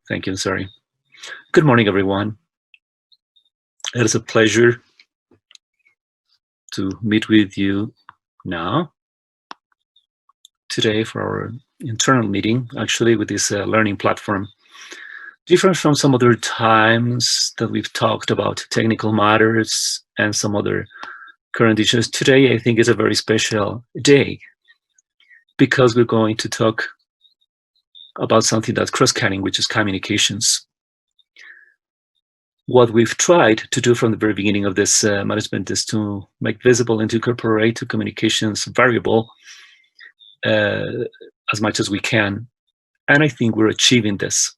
Thank you. Sorry. Good morning, everyone. It is a pleasure to meet with you now, today, for our internal meeting, actually, with this learning platform. Different from some other times that we've talked about technical matters and some other current issues, today I think is a very special day because we're going to talk about something that's cross-cutting, which is communications. What we've tried to do from the very beginning of this management is to make visible and to incorporate the communications variable as much as we can. And I think we're achieving this.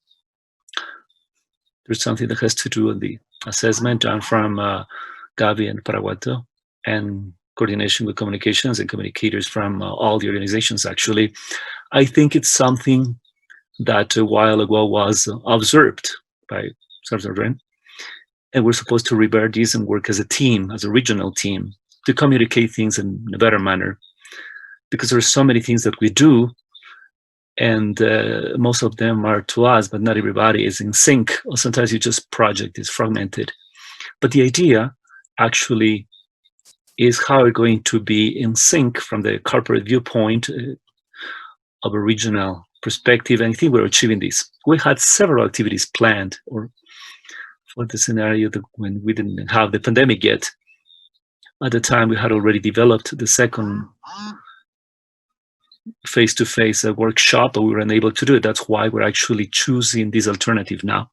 There's something that has to do with the assessment done from Gabi and Paraguato, and coordination with communications and communicators from all the organizations, actually. I think it's something that a while ago was observed by Sartre, and we're supposed to revert this and work as a team, as a regional team, to communicate things in a better manner. Because there are so many things that we do, and most of them are to us, but not everybody is in sync. Or sometimes you just project is fragmented. But the idea actually is how we're going to be in sync from the corporate viewpoint of a regional perspective. And I think we're achieving this. We had several activities planned for the scenario that when we didn't have the pandemic yet. At the time, we had already developed the second face-to-face workshop, but we were unable to do it. That's why we're actually choosing this alternative now.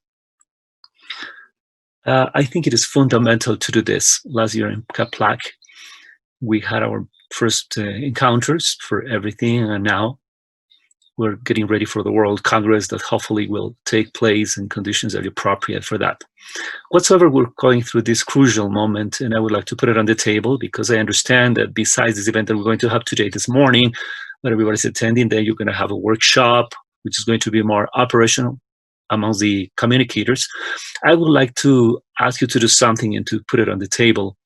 I think it is fundamental to do this. Last year in Kaplak, we had our first encounters for everything, and now we're getting ready for the World Congress that hopefully will take place in conditions that are appropriate for that. Whatsoever, we're going through this crucial moment, and I would like to put it on the table because I understand that besides this event that we're going to have today, this morning, that everybody's attending, then you're going to have a workshop, which is going to be more operational amongst the communicators. I would like to ask you to do something and to put it on the table.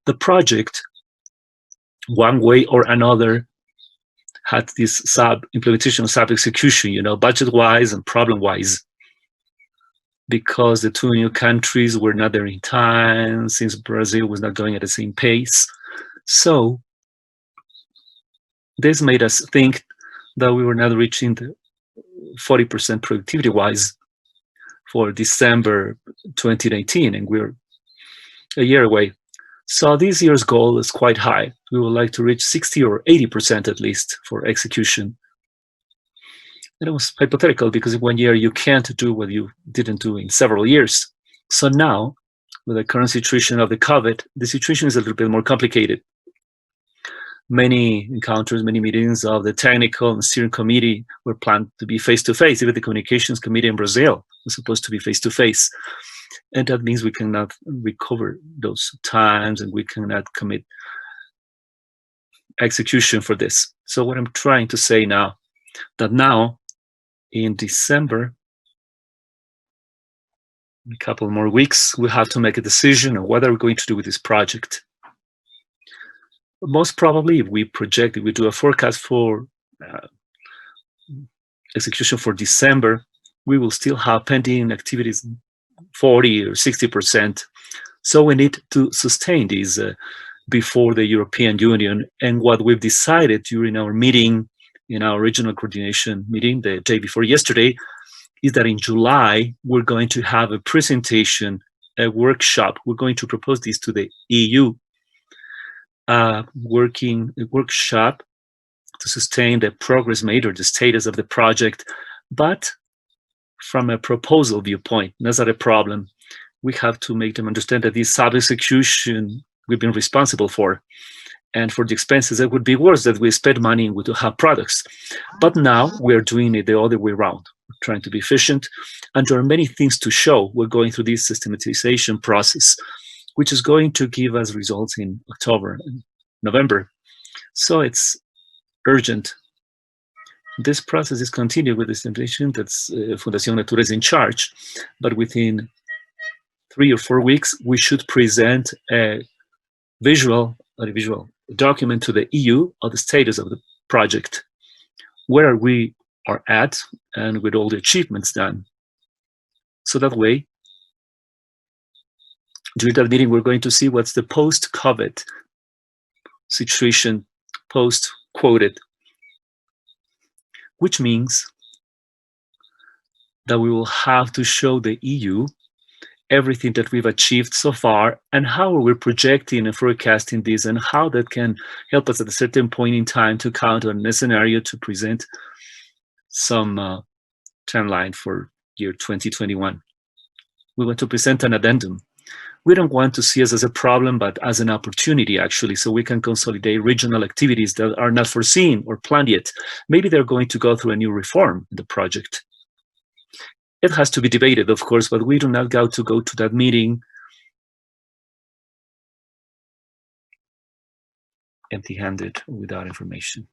The project, one way or another, had this implementation, execution, budget-wise and problem-wise, because the two new countries were not there in time, since Brazil was not going at the same pace. So this made us think that we were not reaching the 40% productivity-wise for December 2019, and we're a year away. So this year's goal is quite high. We would like to reach 60 or 80% at least for execution. And it was hypothetical because in 1 year you can't do what you didn't do in several years. So now, with the current situation of the COVID, the situation is a little bit more complicated. Many encounters, many meetings of the technical and steering committee were planned to be face-to-face. Even the communications committee in Brazil was supposed to be face-to-face. And that means we cannot recover those times and we cannot commit execution for this. So what I'm trying to say now, that now in December, in a couple more weeks, we have to make a decision on what are we going to do with this project. Most probably, if we do a forecast for execution for December, we will still have pending activities 40 or 60%. So we need to sustain these before the European Union. And what we've decided during our meeting, in our regional coordination meeting the day before yesterday, is that in July, we're going to have a presentation, a workshop. We're going to propose this to the EU, workshop to sustain the progress made or the status of the project, but from a proposal viewpoint. That's not a problem. We have to make them understand that this sub-execution we've been responsible for, and for the expenses, it would be worse that we spend money and we don't have products. But now we're doing it the other way around. We're trying to be efficient, and there are many things to show. We're going through this systematization process, which is going to give us results in October and November. So it's urgent. This process is continued with this implementation that's Fundación Natura is in charge, but within 3 or 4 weeks, we should present a visual document to the EU of the status of the project, where we are at, and with all the achievements done. So that way, during that meeting, we're going to see what's the post-COVID situation, post-quoted, which means that we will have to show the EU everything that we've achieved so far and how we're projecting and forecasting this and how that can help us at a certain point in time to count on a scenario to present some timeline for year 2021. We want to present an addendum. We don't want to see us as a problem, but as an opportunity, actually, so we can consolidate regional activities that are not foreseen or planned yet. Maybe they're going to go through a new reform in the project. It has to be debated, of course, but we do not go to that meeting empty-handed without information.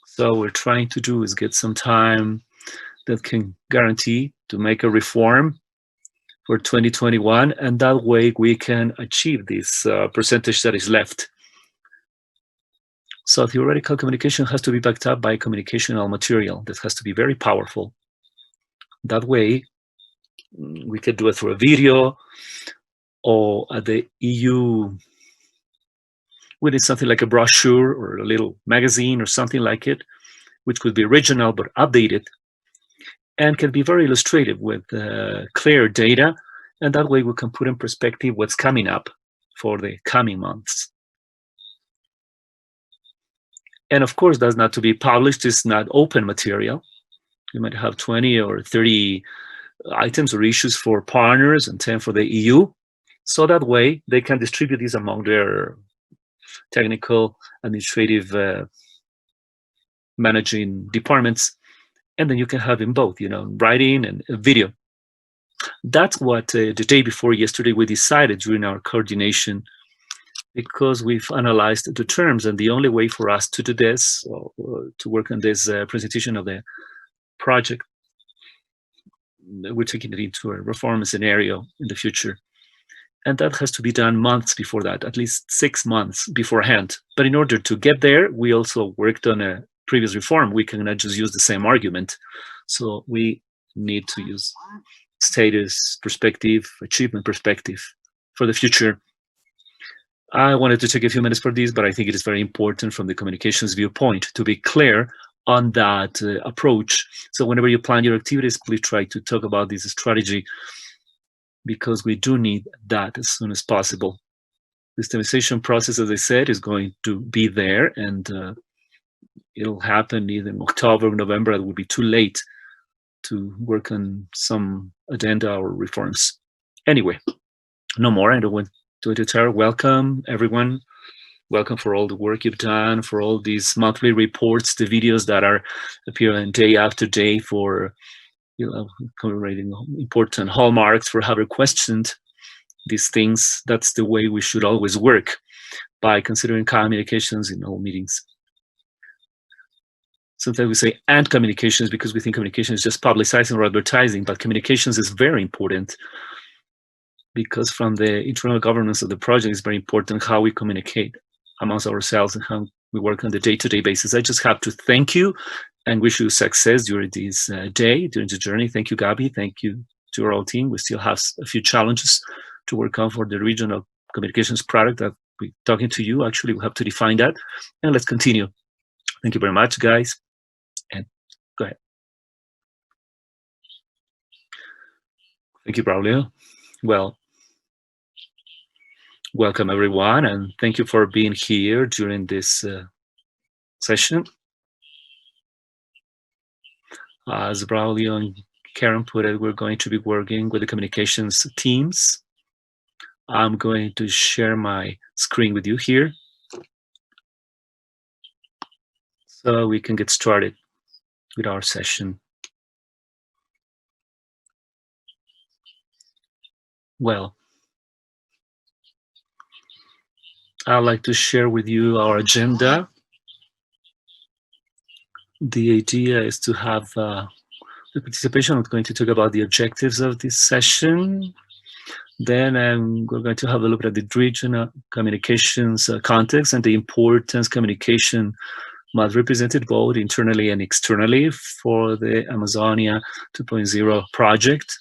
So what we're trying to do is get some time that can guarantee to make a reform for 2021, and that way we can achieve this percentage that is left. So theoretical communication has to be backed up by communicational material that has to be very powerful. That way, we could do it through a video, or at the EU, we need something like a brochure or a little magazine or something like it, which could be original but updated, and can be very illustrative with clear data, and that way we can put in perspective what's coming up for the coming months. And of course, that's not to be published, it's not open material. You might have 20 or 30 items or issues for partners and 10 for the EU. So that way they can distribute these among their technical, administrative, managing departments. And then you can have in both, writing and video. That's what the day before yesterday we decided during our coordination, because we've analyzed the terms, and the only way for us to do this, or to work on this presentation of the project, we're taking it into a reform scenario in the future. And that has to be done months before that, at least 6 months beforehand. But in order to get there, we also worked on a previous reform. We cannot just use the same argument. So we need to use status perspective, achievement perspective for the future. I wanted to take a few minutes for this, but I think it is very important from the communications viewpoint to be clear on that approach. So whenever you plan your activities, please try to talk about this strategy, because we do need that as soon as possible. The systemization process, as I said, is going to be there, and it'll happen either in October or November. It will be too late to work on some addenda or reforms. Anyway, no more. I don't want to interfere. Welcome, everyone. Welcome for all the work you've done, for all these monthly reports, the videos that are appearing day after day for commemorating important hallmarks, for having questioned these things. That's the way we should always work, by considering communications in all meetings. Sometimes we say and communications because we think communication is just publicizing or advertising, but communications is very important, because from the internal governance of the project, it's very important how we communicate amongst ourselves and how we work on the day-to-day basis. I just have to thank you and wish you success during this day, during the journey. Thank you, Gabi. Thank you to our whole team. We still have a few challenges to work on for the regional communications product that we're talking to you. Actually, we have to define that, and let's continue. Thank you very much, guys. And go ahead. Thank you, Braulio. Well, welcome everyone, and thank you for being here during this session. As Braulio and Karen put it, we're going to be working with the communications teams. I'm going to share my screen with you here so we can get started with our session. Well, I'd like to share with you our agenda. The idea is to have the participation. I'm going to talk about the objectives of this session. Then we're going to have a look at the regional communications context and the importance communication must represent it both internally and externally for the Amazonia 2.0 project.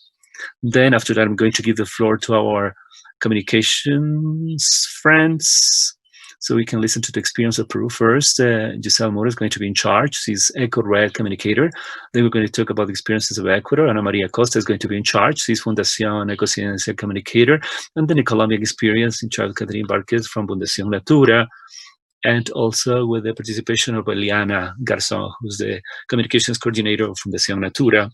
Then after that, I'm going to give the floor to our communications friends so we can listen to the experience of Peru first. Guiselle Muro is going to be in charge. She's Eco-Red communicator. Then we're going to talk about the experiences of Ecuador. And María Acosta is going to be in charge. She's Fundación EcoCiencia communicator. And then the Colombian experience in charge of Katerine Vargas from Fundación Natura. And also with the participation of Eliana Garzón, who's the communications coordinator of Fundación Natura.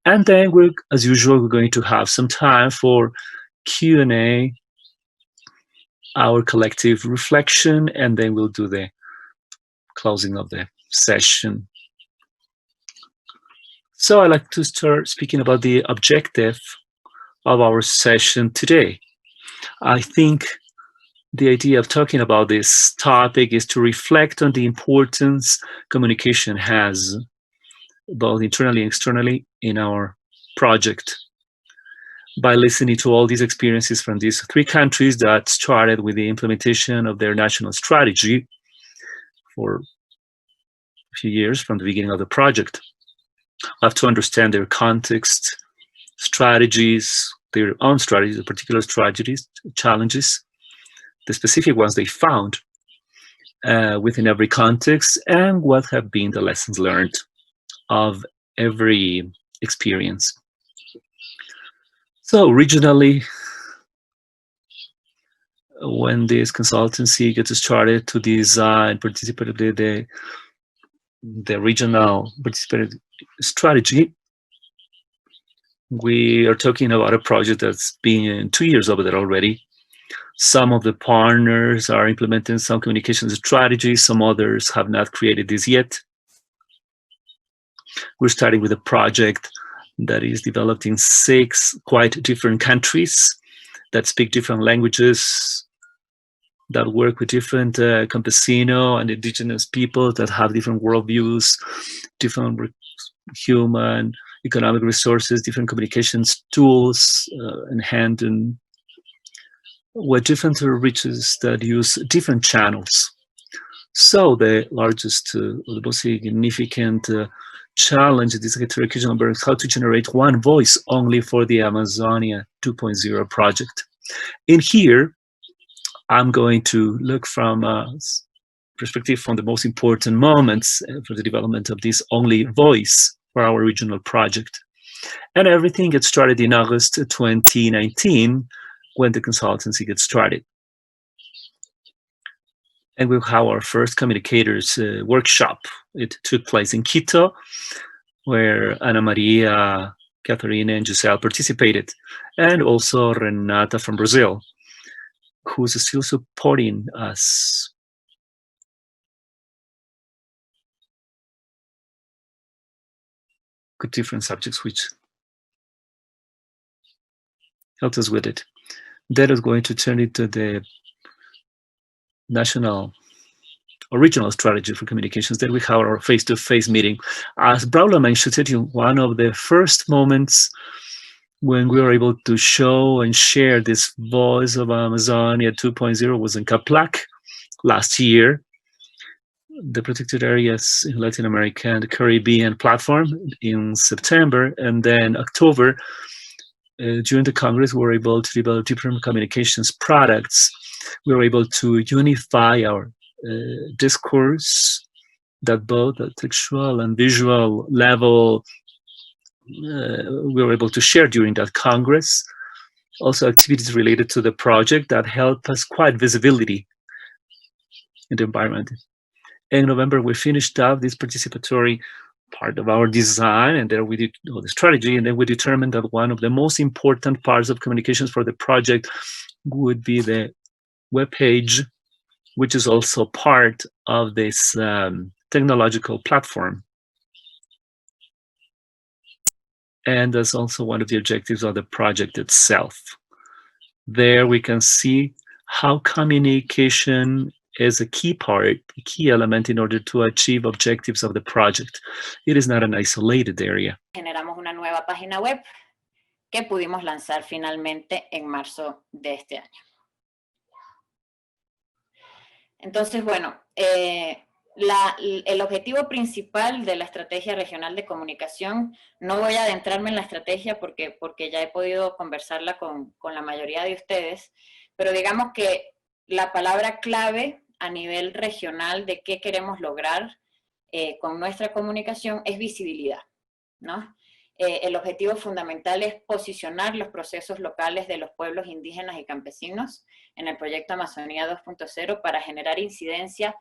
And then we're, as usual, we're going to have some time for Q&A, our collective reflection, and then we'll do the closing of the session. So I'd like to start speaking about the objective of our session today. I think the idea of talking about this topic is to reflect on the importance communication has, both internally and externally, in our project. By listening to all these experiences from these 3 countries that started with the implementation of their national strategy for a few years from the beginning of the project. I have to understand their context, strategies, their own strategies, the particular strategies, challenges, the specific ones they found within every context, and what have been the lessons learned of every experience. So regionally, when this consultancy gets started to design participatively the regional participative strategy, we are talking about a project that's been 2 years over there already. Some of the partners are implementing some communications strategies, some others have not created this yet. We're starting with a project that is developed in 6 quite different countries that speak different languages, that work with different campesino and indigenous people that have different worldviews, different human, economic resources, different communications tools in hand, and with different reaches that use different channels. So the largest, the most significant challenge in this educational work is how to generate one voice only for the Amazonia 2.0 project. In here, I'm going to look from a perspective from the most important moments for the development of this only voice for our regional project. And everything gets started in August 2019 when the consultancy gets started. And we'll have our first communicators workshop. It took place in Quito, where Ana Maria, Katerine, and Guiselle participated, and also Renata from Brazil, who's still supporting us. With different subjects which helped us with it. That is going to turn into the national original strategy for communications. Then we have our face-to-face meeting. As Braula mentioned it, one of the first moments when we were able to show and share this voice of Amazonia 2.0 was in Caplac last year, the protected areas in Latin America and the Caribbean platform in September, and then October. During the Congress, we were able to develop different communications products. We were able to unify our discourse that both at textual and visual level we were able to share during that Congress. Also activities related to the project that helped us quite visibility in the environment. In November, we finished up this participatory part of our design, and then we did the strategy, and then we determined that one of the most important parts of communications for the project would be the webpage, which is also part of this technological platform. And that's also one of the objectives of the project itself. There we can see how communication is a key part, a key element in order to achieve objectives of the project. It is not an isolated area. Generamos una nueva página web que pudimos lanzar finalmente en marzo de este año. Entonces, bueno, el objetivo principal de la estrategia regional de comunicación, no voy a adentrarme en la estrategia porque ya he podido conversarla con la mayoría de ustedes, pero digamos que la palabra clave a nivel regional de qué queremos lograr con nuestra comunicación es visibilidad, ¿no? El objetivo fundamental es posicionar los procesos locales de los pueblos indígenas y campesinos en el proyecto Amazonía 2.0 para generar incidencia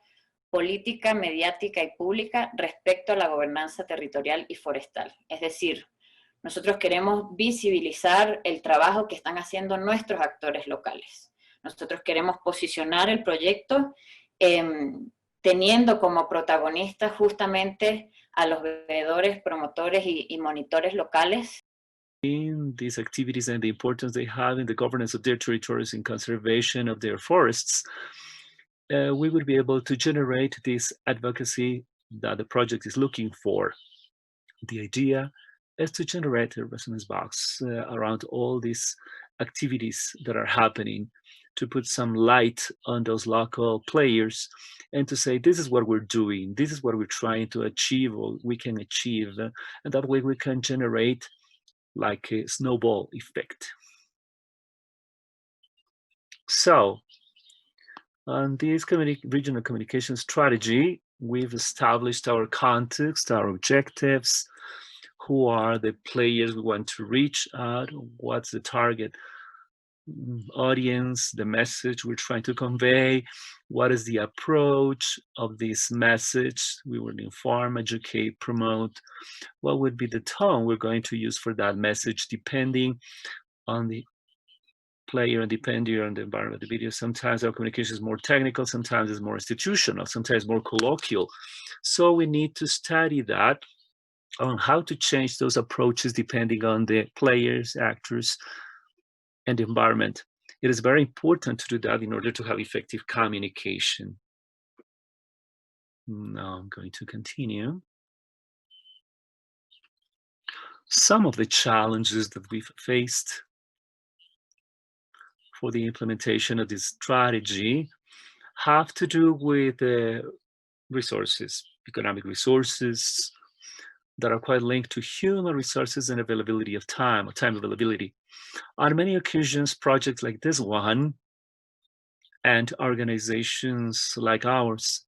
política, mediática y pública respecto a la gobernanza territorial y forestal. Es decir, nosotros queremos visibilizar el trabajo que están haciendo nuestros actores locales. Nosotros queremos posicionar el proyecto teniendo como protagonistas justamente a los veedores, promotores y monitores locales. In these activities and the importance they have in the governance of their territories and conservation of their forests, we will be able to generate this advocacy that the project is looking for. The idea is to generate a resonance box around all these activities that are happening, to put some light on those local players and to say, this is what we're doing, this is what we're trying to achieve, or we can achieve, and that way we can generate like a snowball effect. So on this regional communication strategy, we've established our context, our objectives, who are the players we want to reach out, what's the target audience, the message we're trying to convey, what is the approach of this message. We will inform, educate, promote. What would be the tone we're going to use for that message, depending on the player and depending on the environment of the video. Sometimes our communication is more technical, sometimes it's more institutional, sometimes more colloquial. So we need to study that on how to change those approaches depending on the players, actors, and the environment. It is very important to do that in order to have effective communication. Now I'm going to continue. Some of the challenges that we've faced for the implementation of this strategy have to do with resources, economic resources that are quite linked to human resources and availability of time, or time availability. On many occasions, projects like this one and organizations like ours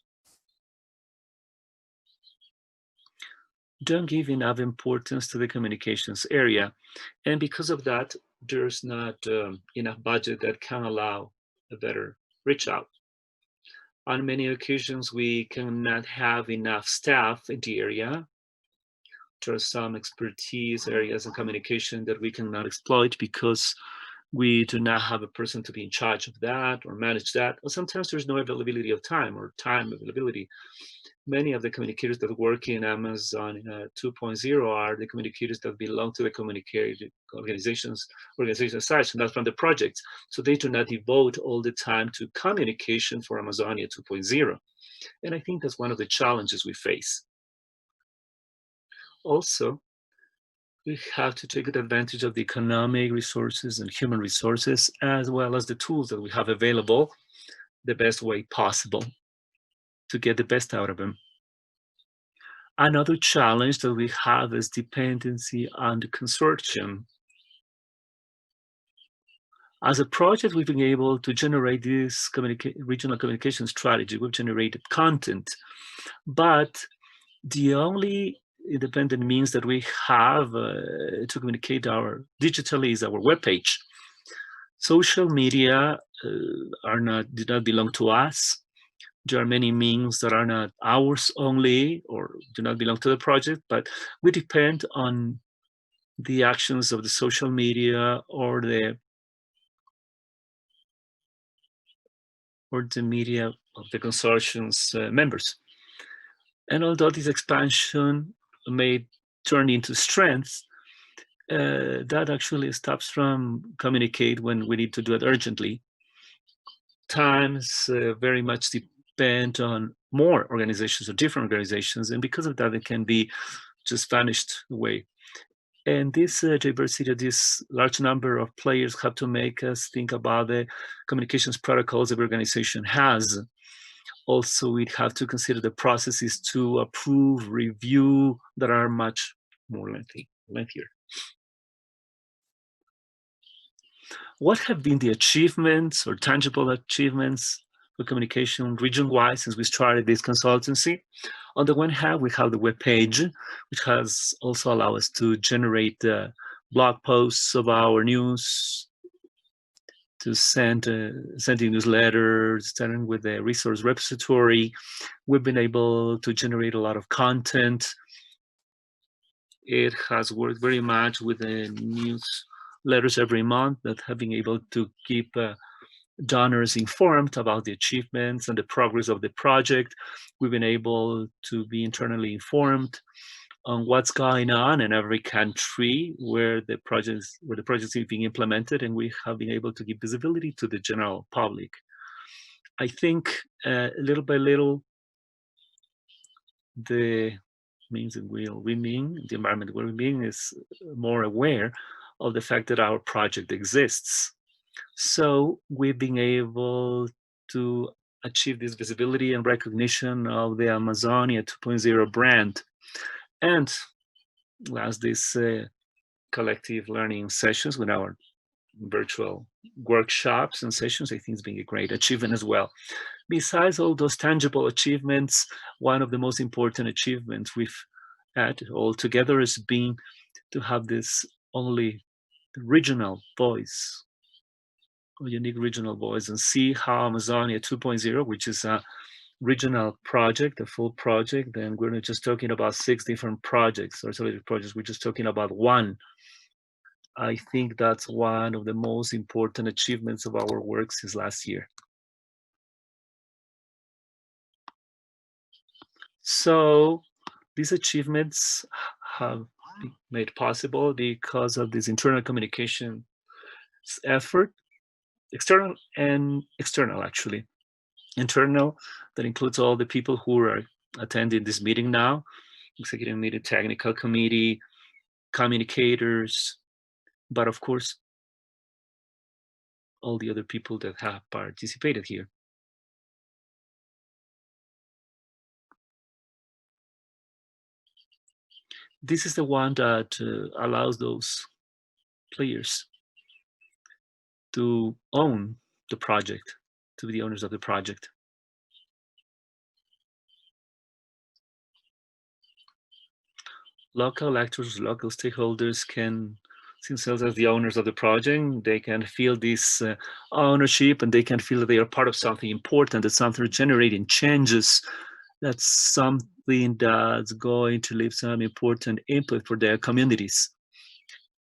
don't give enough importance to the communications area. And because of that, there's not enough budget that can allow a better reach out. On many occasions, we cannot have enough staff in the area. There are some expertise areas in communication that we cannot exploit because we do not have a person to be in charge of that or manage that. Or sometimes there's no availability of time or time availability. Many of the communicators that work in Amazon 2.0 are the communicators that belong to the communication organizations sites, not from the projects. So they do not devote all the time to communication for Amazonia 2.0. And I think that's one of the challenges we face. Also, we have to take good advantage of the economic resources and human resources, as well as the tools that we have available, the best way possible to get the best out of them. Another challenge that we have is dependency on the consortium. As a project, we've been able to generate this regional communication strategy. We've generated content, but the only independent means that we have to communicate digitally is our webpage. Social media do not belong to us. There are many means that are not ours only or do not belong to the project, but we depend on the actions of the social media or the media of the consortium's members. And although this expansion may turn into strength, that actually stops from communicate when we need to do it urgently. Times very much depend on more organizations or different organizations, and because of that, it can be just vanished away. And this diversity, this large number of players have to make us think about the communications protocols every organization has. Also, we'd have to consider the processes to approve, review that are much more lengthier. What have been the achievements or tangible achievements for communication region-wide since we started this consultancy? On the one hand, we have the webpage, which has also allowed us to generate blog posts of our news, to sending newsletters, starting with the resource repository. We've been able to generate a lot of content. It has worked very much with the newsletters every month that have been able to keep donors informed about the achievements and the progress of the project. We've been able to be internally informed on what's going on in every country where the projects are being implemented, and we have been able to give visibility to the general public. I think little by little, the environment where we're being is more aware of the fact that our project exists. So we've been able to achieve this visibility and recognition of the Amazonia 2.0 brand. And last, these collective learning sessions with our virtual workshops and sessions, I think it's been a great achievement as well. Besides all those tangible achievements, one of the most important achievements we've had all together has been to have this only regional voice, a unique regional voice, and see how Amazonia 2.0, which is a regional project, a full project, and we're not just talking about 6 different projects or isolated projects, we're just talking about one. I think that's one of the most important achievements of our work since last year. So these achievements have been made possible because of this internal communication effort, external and external actually. Internal, that includes all the people who are attending this meeting now, executive meeting, technical committee, communicators, but of course, all the other people that have participated here. This is the one that allows those players to own the project, to be the owners of the project. Local actors, local stakeholders can see themselves as the owners of the project. They can feel this ownership, and they can feel that they are part of something important, that something generating changes, that's something that's going to leave some important input for their communities.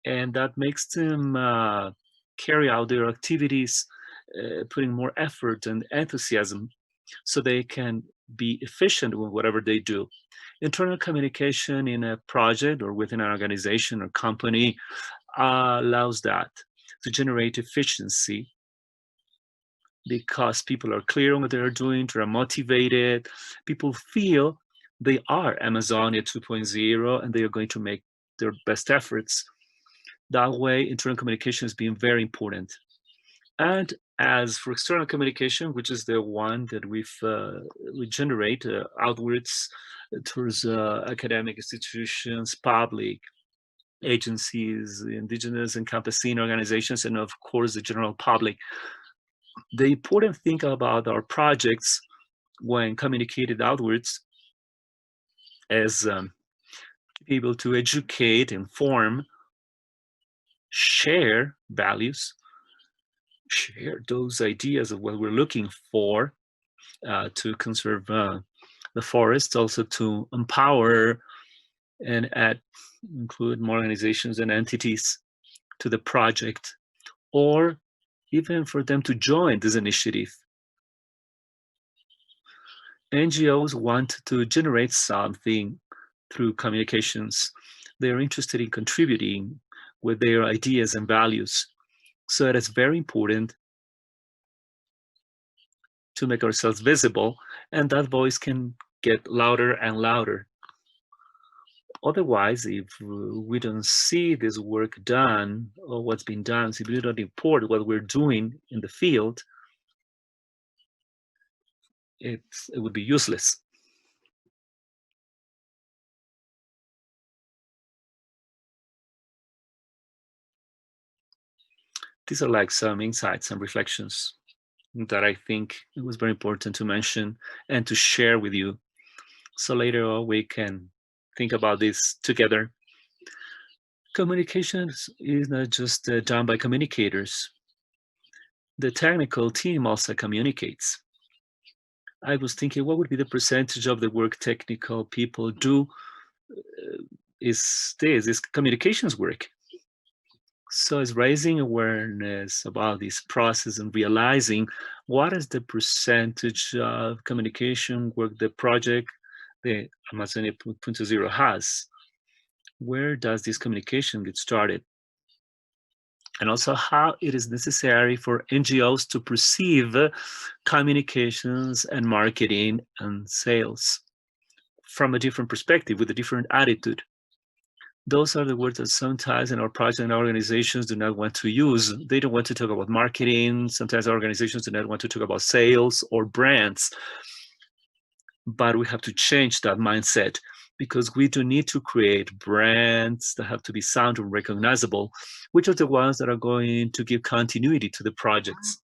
And that makes them carry out their activities, putting more effort and enthusiasm so they can be efficient with whatever they do. Internal communication in a project or within an organization or company allows that to generate efficiency because people are clear on what they're doing, they're motivated, people feel they are Amazonia 2.0 and they are going to make their best efforts. That way, internal communication has been very important. And as for external communication, which is the one that we generate outwards towards academic institutions, public agencies, indigenous and campesine organizations, and of course the general public. The important thing about our projects when communicated outwards is to be able to educate, inform, share values, share those ideas of what we're looking for to conserve the forest, also to empower and include more organizations and entities to the project, or even for them to join this initiative. NGOs want to generate something through communications. They're interested in contributing with their ideas and values. So it is very important to make ourselves visible, and that voice can get louder and louder. Otherwise, if we don't see this work done or what's been done, if we don't report what we're doing in the field, it would be useless. These are like some insights and reflections that I think it was very important to mention and to share with you. So later on we can think about this together. Communications is not just done by communicators. The technical team also communicates. I was thinking, what would be the percentage of the work technical people do is communications work. So it's raising awareness about this process and realizing what is the percentage of communication work the project, the Amazonia 2.0 has. Where does this communication get started? And also how it is necessary for NGOs to perceive communications and marketing and sales from a different perspective, with a different attitude. Those are the words that sometimes in our project and organizations do not want to use. They don't want to talk about marketing. Sometimes organizations do not want to talk about sales or brands. But we have to change that mindset, because we do need to create brands that have to be sound and recognizable, which are the ones that are going to give continuity to the projects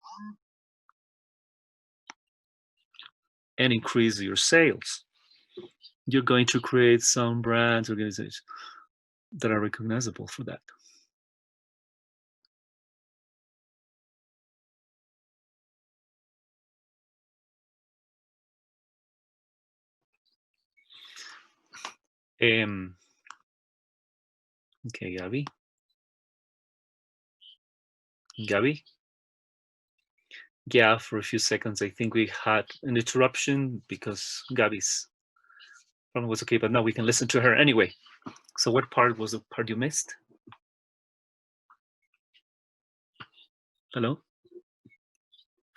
and increase your sales. You're going to create some brands, organizations that are recognizable for that. Okay, Gabby. Yeah, for a few seconds, I think we had an interruption because Gabby's problem was okay, but now we can listen to her anyway. So what part was the part you missed? Hello?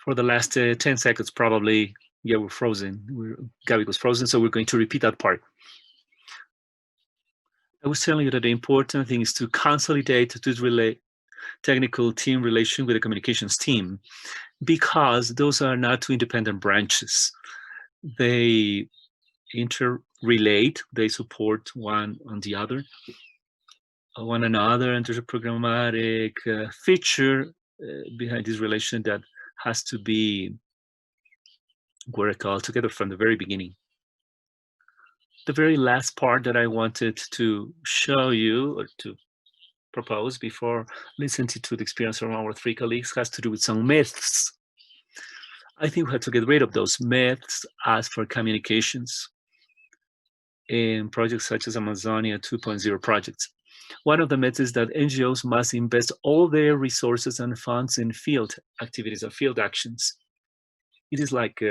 For the last 10 seconds, probably, yeah, we're frozen. Gabby was frozen, so we're going to repeat that part. I was telling you that the important thing is to consolidate this technical team relation with the communications team, because those are not two independent branches. They interrelate, they support one on the other, one another, and there's a programmatic feature behind this relation that has to be worked all together from the very beginning. The very last part that I wanted to show you or to propose before listening to the experience from our three colleagues has to do with some myths. I think we have to get rid of those myths as for communications in projects such as Amazonia 2.0 projects. One of the myths is that NGOs must invest all their resources and funds in field activities or field actions. It is like,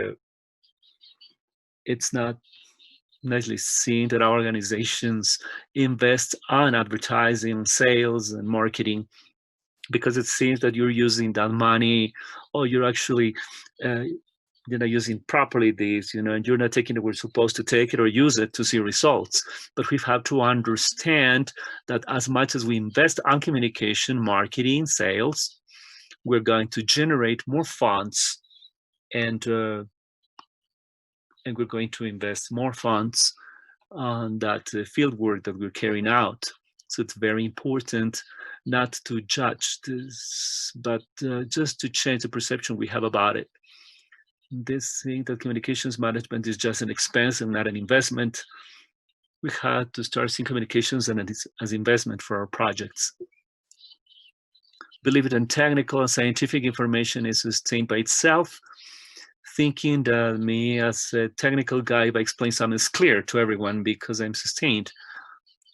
it's not nicely seen that our organizations invest on advertising, sales, and marketing, because it seems that you're using that money, or you're actually using properly this, and you're not taking it where you're supposed to take it or use it to see results. But we have to understand that as much as we invest on communication, marketing, sales, we're going to generate more funds, and we're going to invest more funds on that field work that we're carrying out. So it's very important not to judge this, but just to change the perception we have about it. This thing that communications management is just an expense and not an investment. We had to start seeing communications as investment for our projects. Believe it, in technical and scientific information is sustained by itself. Thinking that me as a technical guy, if I explain something, is clear to everyone because I'm sustained.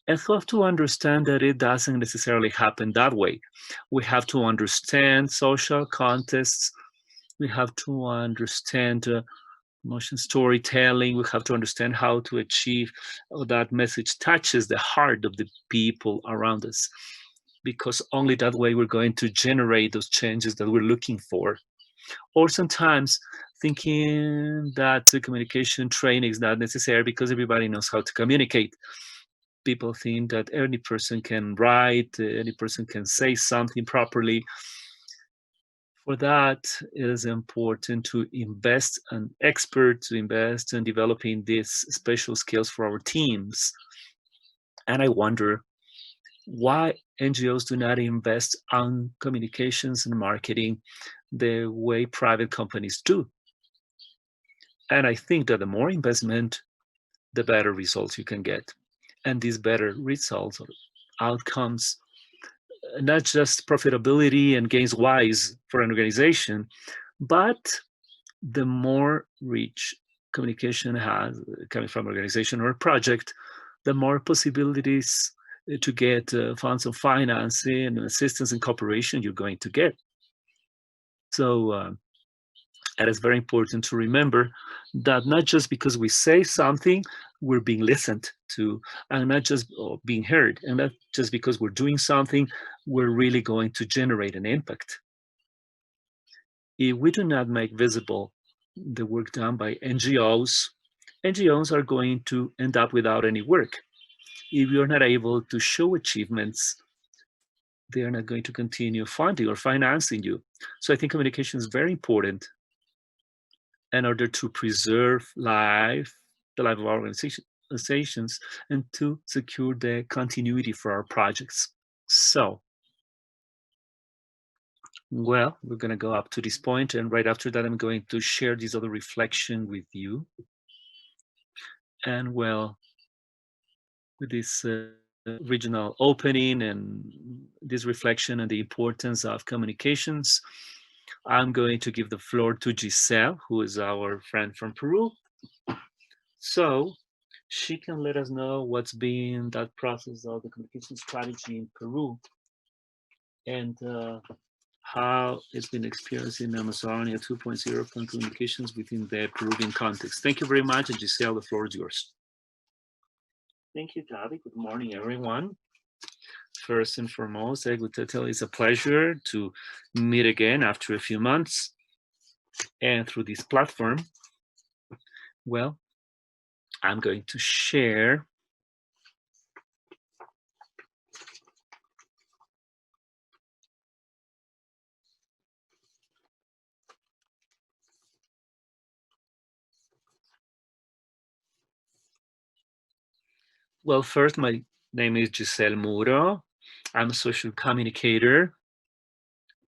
And we have to understand that it doesn't necessarily happen that way. We have to understand social contexts. We have to understand emotion storytelling. We have to understand how to achieve that message touches the heart of the people around us, because only that way we're going to generate those changes that we're looking for. Or sometimes thinking that the communication training is not necessary because everybody knows how to communicate. People think that any person can write, any person can say something properly. For that, it is important to invest in experts, to invest in developing these special skills for our teams. And I wonder why NGOs do not invest on communications and marketing the way private companies do. And I think that the more investment, the better results you can get. And these better results or outcomes, not just profitability and gains wise for an organization, but the more reach communication has coming from an organization or a project, the more possibilities to get funds of financing and assistance and cooperation you're going to get. So it is very important to remember that not just because we say something, we're being listened to, and not just being heard, and not just because we're doing something, we're really going to generate an impact. If we do not make visible the work done by NGOs, NGOs are going to end up without any work. If you're not able to show achievements, they're not going to continue funding or financing you. So I think communication is very important in order to preserve life, the life of our organizations, and to secure the continuity for our projects. So, well, we're going to go up to this point, and right after that, I'm going to share this other reflection with you. And well, with this regional opening and this reflection on the importance of communications, I'm going to give the floor to Guiselle, who is our friend from Peru. So she can let us know what's been that process of the communication strategy in Peru and how it's been experienced in Amazonia 2.0 from communications within the Peruvian context. Thank you very much, and Guiselle, the floor is yours. Thank you, Gabi. Good morning, everyone. First and foremost, it's a pleasure to meet again after a few months and through this platform. Well, I'm going to share well, first, my name is Guiselle Muro. I'm a social communicator.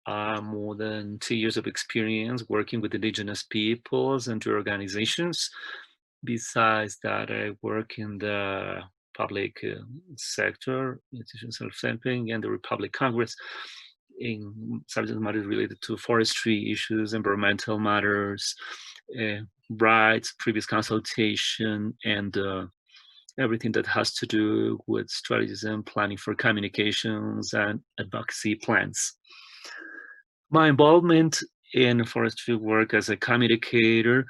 More than 2 years of experience working with indigenous peoples and their organizations. Besides that, I work in the public sector, institutional self-helping, and the Republic Congress in subject matters related to forestry issues, environmental matters, rights, previous consultation, and everything that has to do with strategies and planning for communications and advocacy plans. My involvement in forestry work as a communicator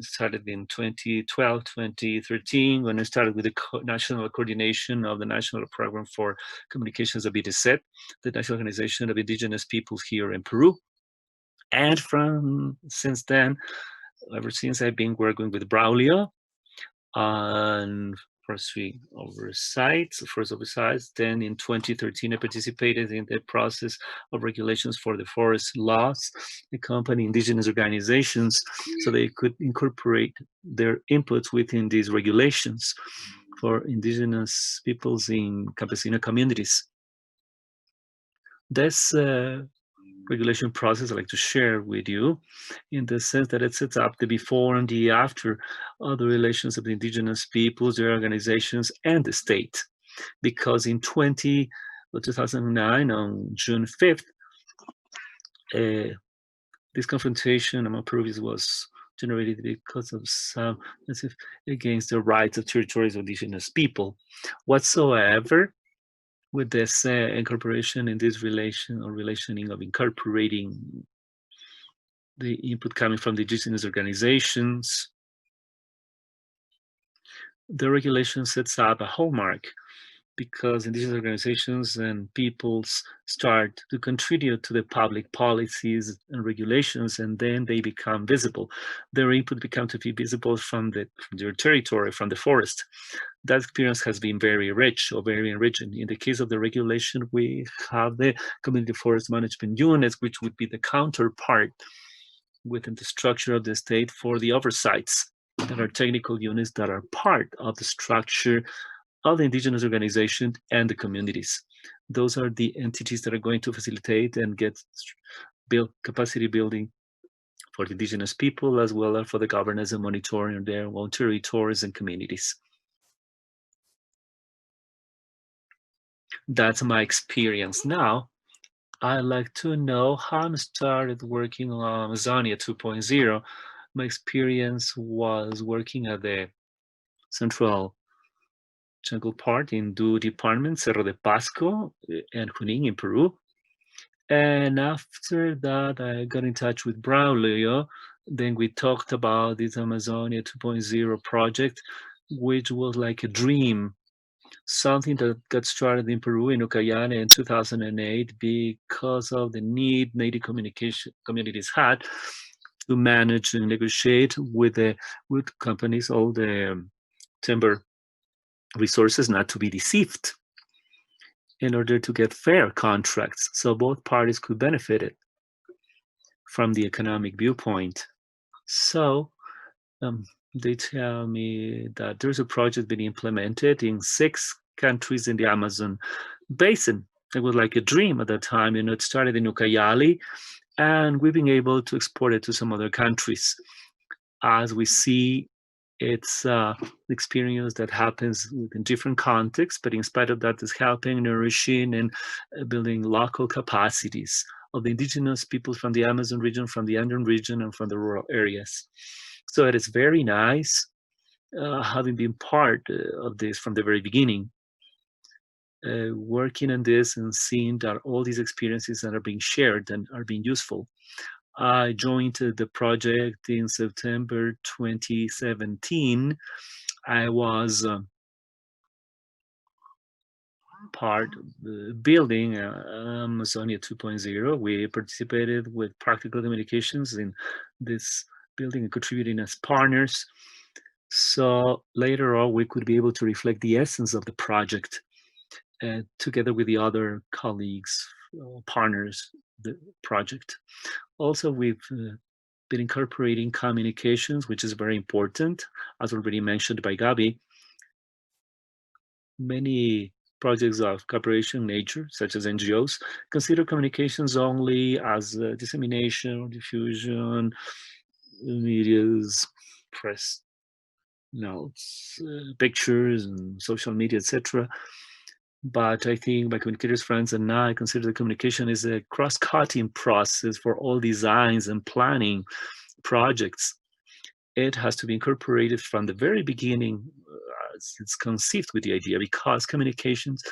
started in 2012, 2013, when I started with the national coordination of the National Program for Communications of IDICET, the National Organization of Indigenous Peoples here in Peru. And since then, ever since, I've been working with Braulio on forestry oversight. Then in 2013, I participated in the process of regulations for the forest laws, accompanying indigenous organizations so they could incorporate their inputs within these regulations for indigenous peoples in campesino communities. This regulation process I'd like to share with you in the sense that it sets up the before and the after of the relations of the indigenous peoples, their organizations, and the state. Because in 2009, on June 5th, this confrontation among Peruvians was generated because of some against the rights of territories of indigenous people. Whatsoever, with this incorporation in this relationing of incorporating the input coming from the indigenous organizations, the regulation sets up a hallmark because indigenous organizations and peoples start to contribute to the public policies and regulations, and then they become visible. Their input becomes to be visible from their territory, from the forest. That experience has been very rich or very enriching. In the case of the regulation, we have the community forest management units, which would be the counterpart within the structure of the state for the oversights that are technical units that are part of the structure of the indigenous organization and the communities. Those are the entities that are going to facilitate and get build capacity building for the indigenous people, as well as for the governance and monitoring of their own territories and communities. That's my experience. Now, I'd like to know how I started working on Amazonia 2.0. My experience was working at the central jungle part in two departments, Cerro de Pasco and Junín in Peru. And after that, I got in touch with Braulio. Then we talked about this Amazonia 2.0 project, which was like a dream, something that got started in Peru, in Guyana in 2008, because of the need native communities had to manage and negotiate with the wood companies, all the timber resources, not to be deceived, in order to get fair contracts so both parties could benefit it from the economic viewpoint. So they tell me that there's a project being implemented in 6 countries in the Amazon basin. It was like a dream at that time. It started in Ucayali, and we've been able to export it to some other countries. As we see, it's experience that happens in different contexts, but in spite of that, it's helping, nourishing, and building local capacities of the indigenous peoples from the Amazon region, from the Andean region, and from the rural areas. So it is very nice having been part of this from the very beginning, working on this and seeing that all these experiences that are being shared and are being useful. I joined the project in September 2017. I was part of building Amazonia 2.0. We participated with practical communications in this building and contributing as partners. So later on, we could be able to reflect the essence of the project together with the other colleagues, partners, the project. Also, we've been incorporating communications, which is very important, as already mentioned by Gabi. Many projects of cooperation nature, such as NGOs, consider communications only as dissemination or diffusion, medias, press notes, pictures, and social media, etc. But I think my communicators friends and I consider the communication is a cross-cutting process for all designs and planning projects. It has to be incorporated from the very beginning as it's conceived with the idea, because communications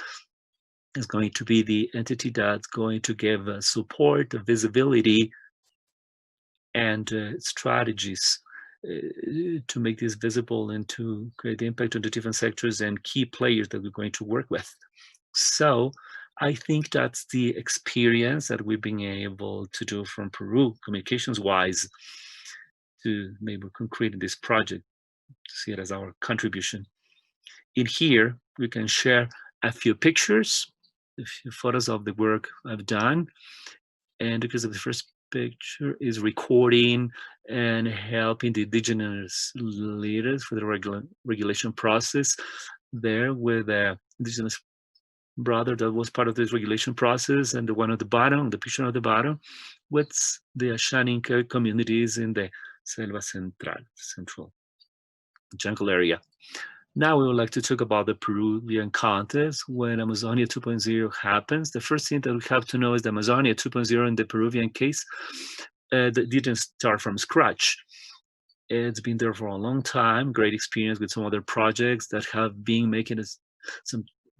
is going to be the entity that's going to give support, visibility, and strategies to make this visible and to create impact on the different sectors and key players that we're going to work with. So I think that's the experience that we've been able to do from Peru, communications-wise, to maybe concrete in this project, to see it as our contribution. In here, we can share a few pictures, a few photos of the work I've done. And because of the first picture is recording and helping the indigenous leaders for the regulation process there with the indigenous brother that was part of this regulation process, and the one at the bottom, the picture at the bottom, with the Ashaninka communities in the Selva Central jungle area. Now we would like to talk about the Peruvian context. When Amazonia 2.0 happens, the first thing that we have to know is the Amazonia 2.0 in the Peruvian case that didn't start from scratch. It's been there for a long time, great experience with some other projects that have been making us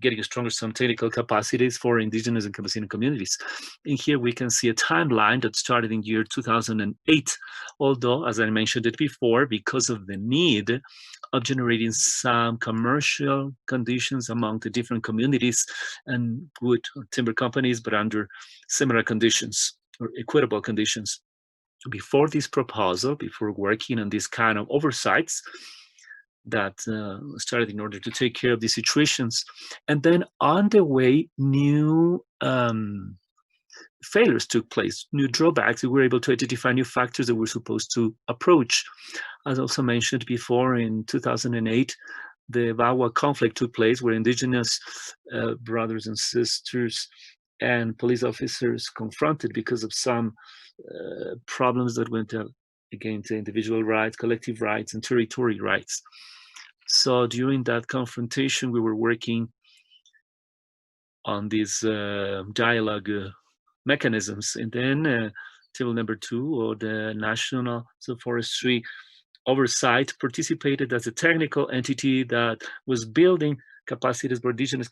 getting stronger some technical capacities for indigenous and campesino communities. In here, we can see a timeline that started in year 2008. Although, as I mentioned it before, because of the need of generating some commercial conditions among the different communities and wood or timber companies, but under similar conditions or equitable conditions. Before this proposal, before working on this kind of oversights that started in order to take care of these situations, and then on the way, new failures took place, new drawbacks. We were able to identify new factors that we're supposed to approach. As also mentioned before, in 2008, the Vawa conflict took place, where indigenous brothers and sisters and police officers confronted because of some problems that went against individual rights, collective rights, and territory rights. So during that confrontation, we were working on these dialogue mechanisms. And then table number 2, or the National Forestry Oversight, participated as a technical entity that was building capacities for indigenous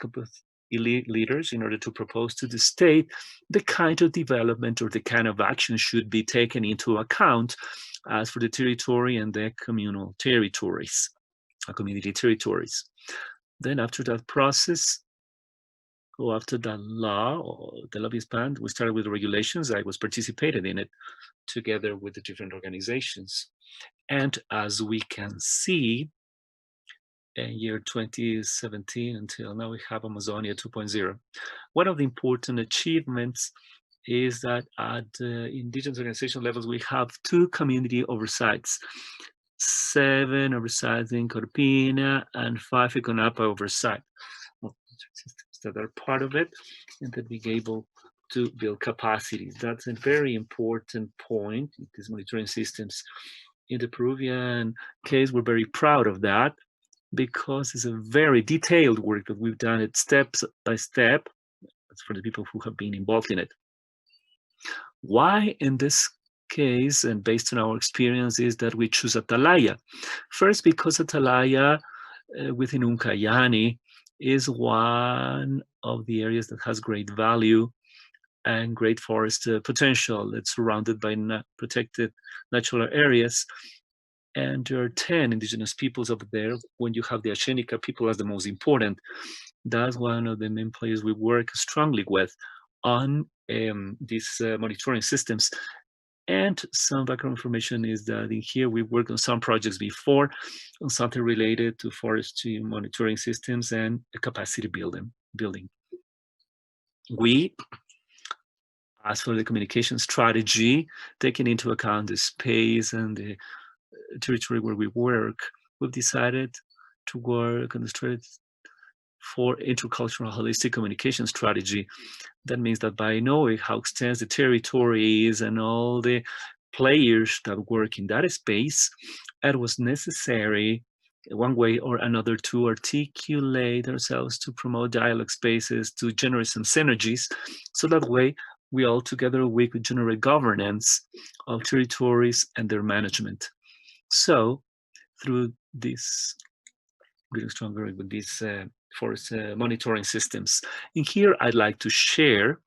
elite leaders in order to propose to the state the kind of development or the kind of action should be taken into account as for the territory and the communal territories, community territories. Then after that process, or after that law, or the lobbyist band, we started with the regulations. I was participating in it together with the different organizations. And as we can see, in year 2017 until now, we have Amazonia 2.0. One of the important achievements is that at indigenous organization levels, we have 2 community oversights, 7 oversights in Corpina and 5 in Conapa oversight. That are part of it, and that being able to build capacities. That's a very important point in these monitoring systems. In the Peruvian case, we're very proud of that, because it's a very detailed work that we've done it step by step. That's for the people who have been involved in it. Why in this case, and based on our experience, is that we choose Atalaya? First, because Atalaya within Uncayali is one of the areas that has great value and great forest potential. It's surrounded by protected natural areas. And there are 10 indigenous peoples over there. When you have the Ashenica people as the most important, that's one of the main players we work strongly with on these monitoring systems. And some background information is that in here we worked on some projects before, on something related to forestry monitoring systems and capacity building. We, as for the communication strategy, taking into account the space and the territory where we work, we've decided to work on the strategy for intercultural holistic communication strategy. That means that by knowing how extensive the territory is and all the players that work in that space, it was necessary one way or another to articulate ourselves, to promote dialogue spaces, to generate some synergies. So that way we all together we could generate governance of territories and their management. So through this, getting stronger with these forest monitoring systems. In here, I'd like to share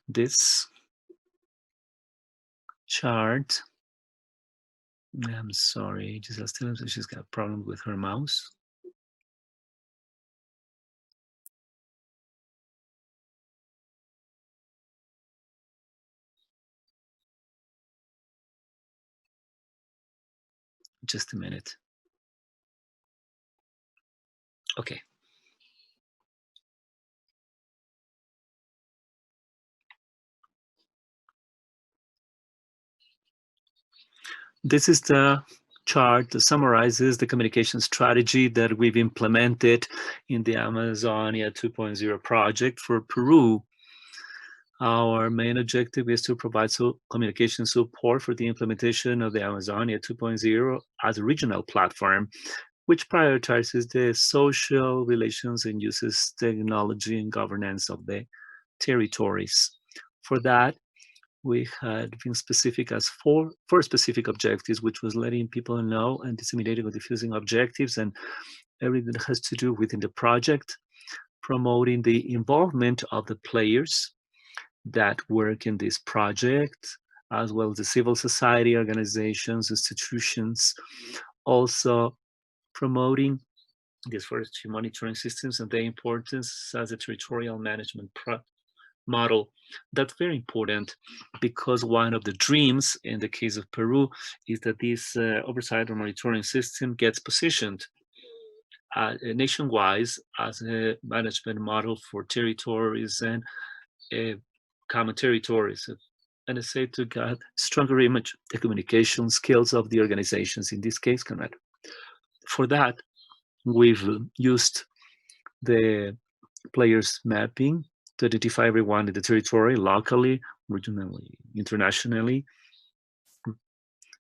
this chart. I'm sorry, Giselle still, she's got a problem with her mouse. Just a minute. Okay. This is the chart that summarizes the communication strategy that we've implemented in the Amazonia 2.0 project for Peru. Our main objective is to provide communication support for the implementation of the Amazonia 2.0 as a regional platform, which prioritizes the social relations and uses technology and governance of the territories. For that, we had been specific as four specific objectives, which was letting people know and disseminating or diffusing objectives and everything that has to do within the project, promoting the involvement of the players that work in this project, as well as the civil society organizations, institutions, also promoting these forestry monitoring systems and their importance as a territorial management model. That's very important because one of the dreams in the case of Peru is that this oversight or monitoring system gets positioned nationwide as a management model for territories and common territories. And I say to get stronger image, the communication skills of the organizations, in this case, Conrad. For that, we've used the players mapping to identify everyone in the territory, locally, regionally, internationally.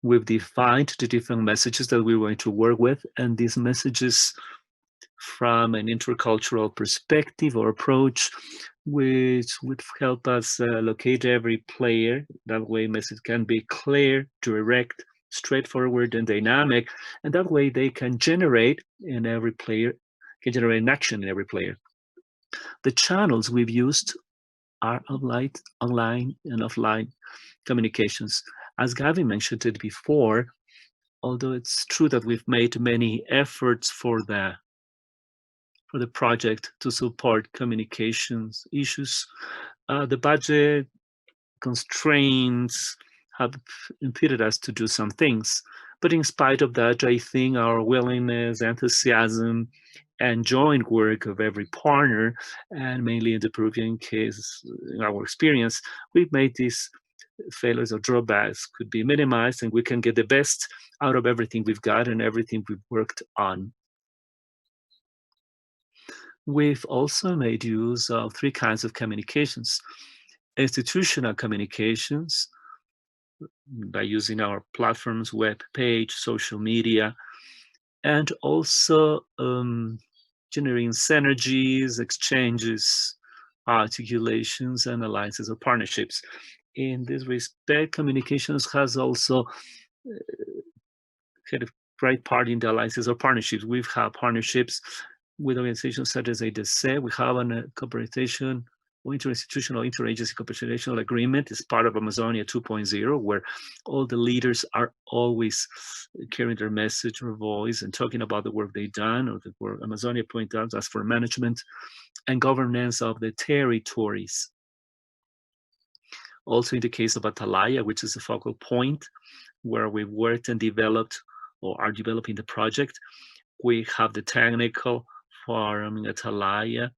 We've defined the different messages that we're going to work with, and these messages from an intercultural perspective or approach, which would help us locate every player. That way, message can be clear, direct, straightforward, and dynamic, and that way they can generate in every player, can generate an action in every player. The channels we've used are online and offline communications. As Gavin mentioned it before, although it's true that we've made many efforts for the project to support communications issues, the budget constraints have impeded us to do some things. But in spite of that, I think our willingness, enthusiasm, and joint work of every partner, and mainly in the Peruvian case, in our experience, we've made these failures or drawbacks could be minimized, and we can get the best out of everything we've got and everything we've worked on. We've also made use of three kinds of communications. Institutional communications, by using our platforms, web page, social media, and also generating synergies, exchanges, articulations, and alliances or partnerships. In this respect, communications has also had a great part in the alliances or partnerships. We've had partnerships with organizations such as ADC. We have a cooperation or interinstitutional, interagency cooperation agreement is part of Amazonia 2.0, where all the leaders are always carrying their message or voice and talking about the work they've done or the work Amazonia pointed out as for management and governance of the territories. Also in the case of Atalaya, which is a focal point where we worked and developed or are developing the project, we have the technical forum in Atalaya,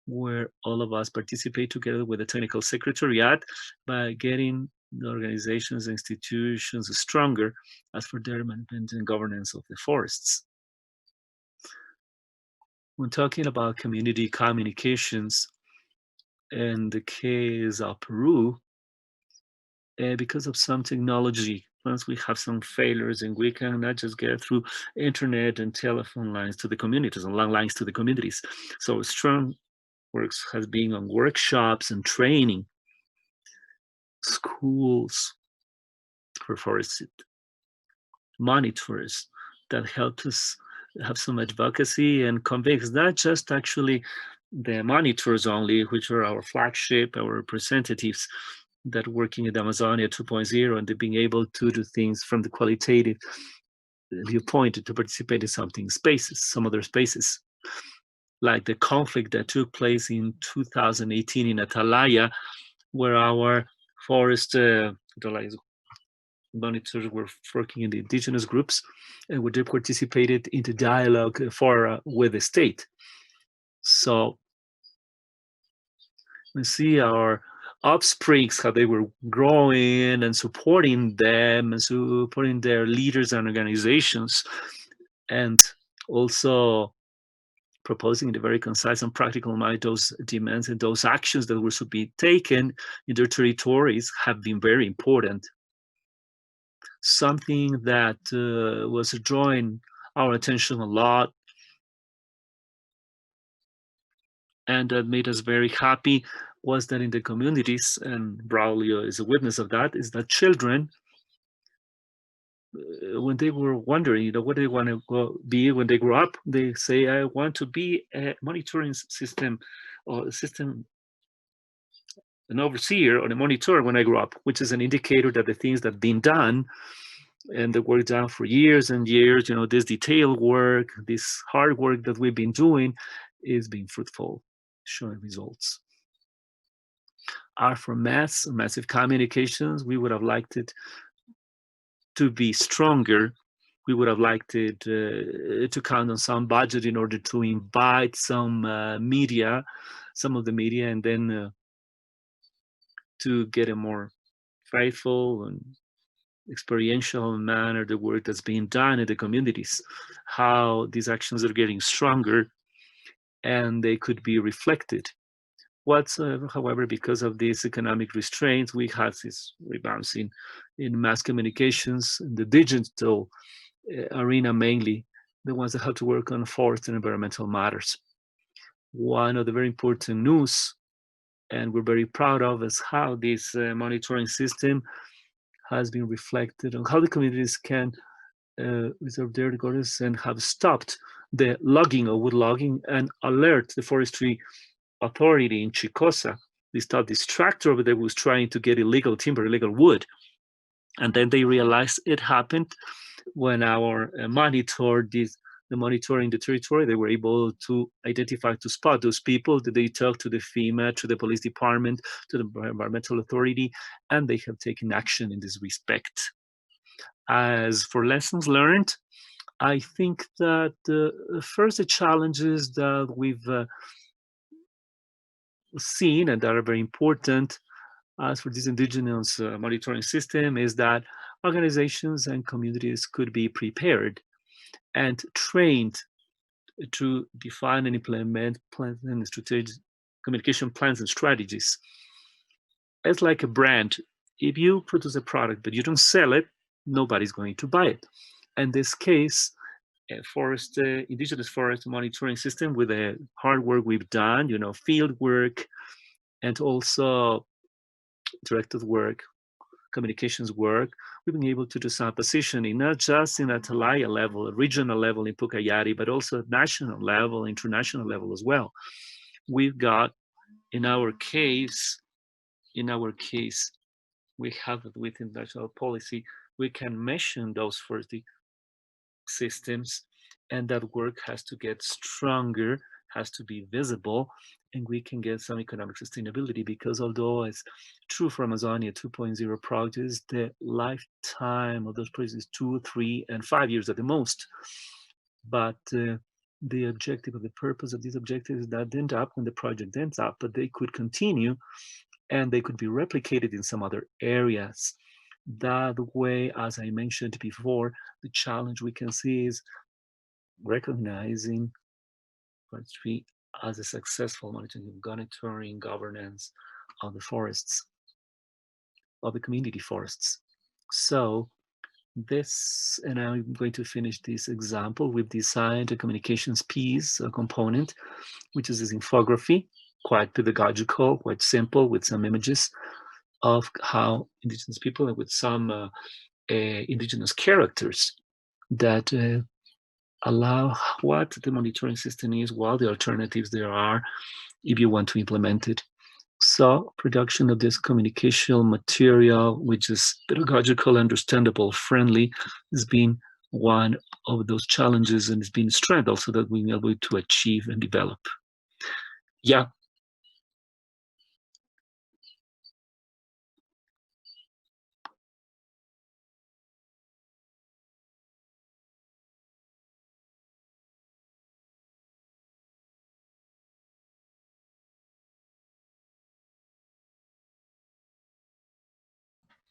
where all of us participate together with the technical secretariat by getting the organizations and institutions stronger as for their management and governance of the forests. When talking about community communications, in the case of Peru, because of some technology, once we have some failures and we cannot just get through internet and telephone lines to the communities and long lines to the communities. So strong works has been on workshops and training, schools for forest monitors that help us have some advocacy and convince not just actually the monitors only, which are our flagship, our representatives that working in Amazonia 2.0 and being able to do things from the qualitative viewpoint to participate in some other spaces. Like the conflict that took place in 2018 in Atalaya, where our forest monitors were working in the indigenous groups and where they participated in the dialogue with the state. So we see our offsprings, how they were growing and supporting them and supporting their leaders and organizations, and also proposing in a very concise and practical manner those demands and those actions that were to be taken in their territories have been very important. Something that was drawing our attention a lot and that made us very happy was that in the communities, and Braulio is a witness of that, is that children, when they were wondering, what they want to be when they grow up, they say, I want to be a monitoring system or an overseer or a monitor when I grow up, which is an indicator that the things that have been done and the work done for years and years, this detailed work, this hard work that we've been doing is being fruitful, showing results. For massive communications, we would have liked it to be stronger. We would have liked it to count on some budget in order to invite some media, some of the media, and then to get a more faithful and experiential manner the work that's being done in the communities, how these actions are getting stronger and they could be reflected. Whatsoever, however, because of these economic restraints, we have this rebound in mass communications, in the digital arena mainly, the ones that have to work on forest and environmental matters. One of the very important news, and we're very proud of, is how this monitoring system has been reflected on how the communities can reserve their records and have stopped the logging or wood logging and alert the forestry authority in Chicosa. They stopped this tractor over there was trying to get illegal timber, illegal wood. And then they realized it happened when our monitored the monitoring the territory. They were able to identify, to spot those people. That they talked to the FEMA, to the police department, to the environmental authority, and they have taken action in this respect. As for lessons learned, I think that first the challenges that we've seen and that are very important as for this indigenous monitoring system is that organizations and communities could be prepared and trained to define and implement plans and strategic communication plans and strategies. It's like a brand. If you produce a product but you don't sell it, nobody's going to buy it. In this case, indigenous forest monitoring system with the hard work we've done, field work, and also directed work, communications work, we've been able to do some positioning, not just in Atalaya level, regional level in Pucallari, but also at national level, international level as well. We've got, in our case, we have it within national policy, we can mention those forestry systems, and that work has to get stronger, has to be visible, and we can get some economic sustainability, because although it's true for Amazonia 2.0 projects, the lifetime of those projects is 2, 3, and 5 years at the most. But the objective, or the purpose of these objectives is that end up when the project ends up, but they could continue and they could be replicated in some other areas. That way, as I mentioned before, the challenge we can see is recognizing forestry as a successful monitoring governance of the forests, of the community forests. So this, and I'm going to finish this example. We've designed a communications piece, a component, which is this infography, quite pedagogical, quite simple, with some images of how indigenous people, and with some indigenous characters that allow what the monitoring system is, what the alternatives there are if you want to implement it. So production of this communicational material, which is pedagogical, understandable, friendly, has been one of those challenges, and it's been a strength also that we've been able to achieve and develop. Yeah.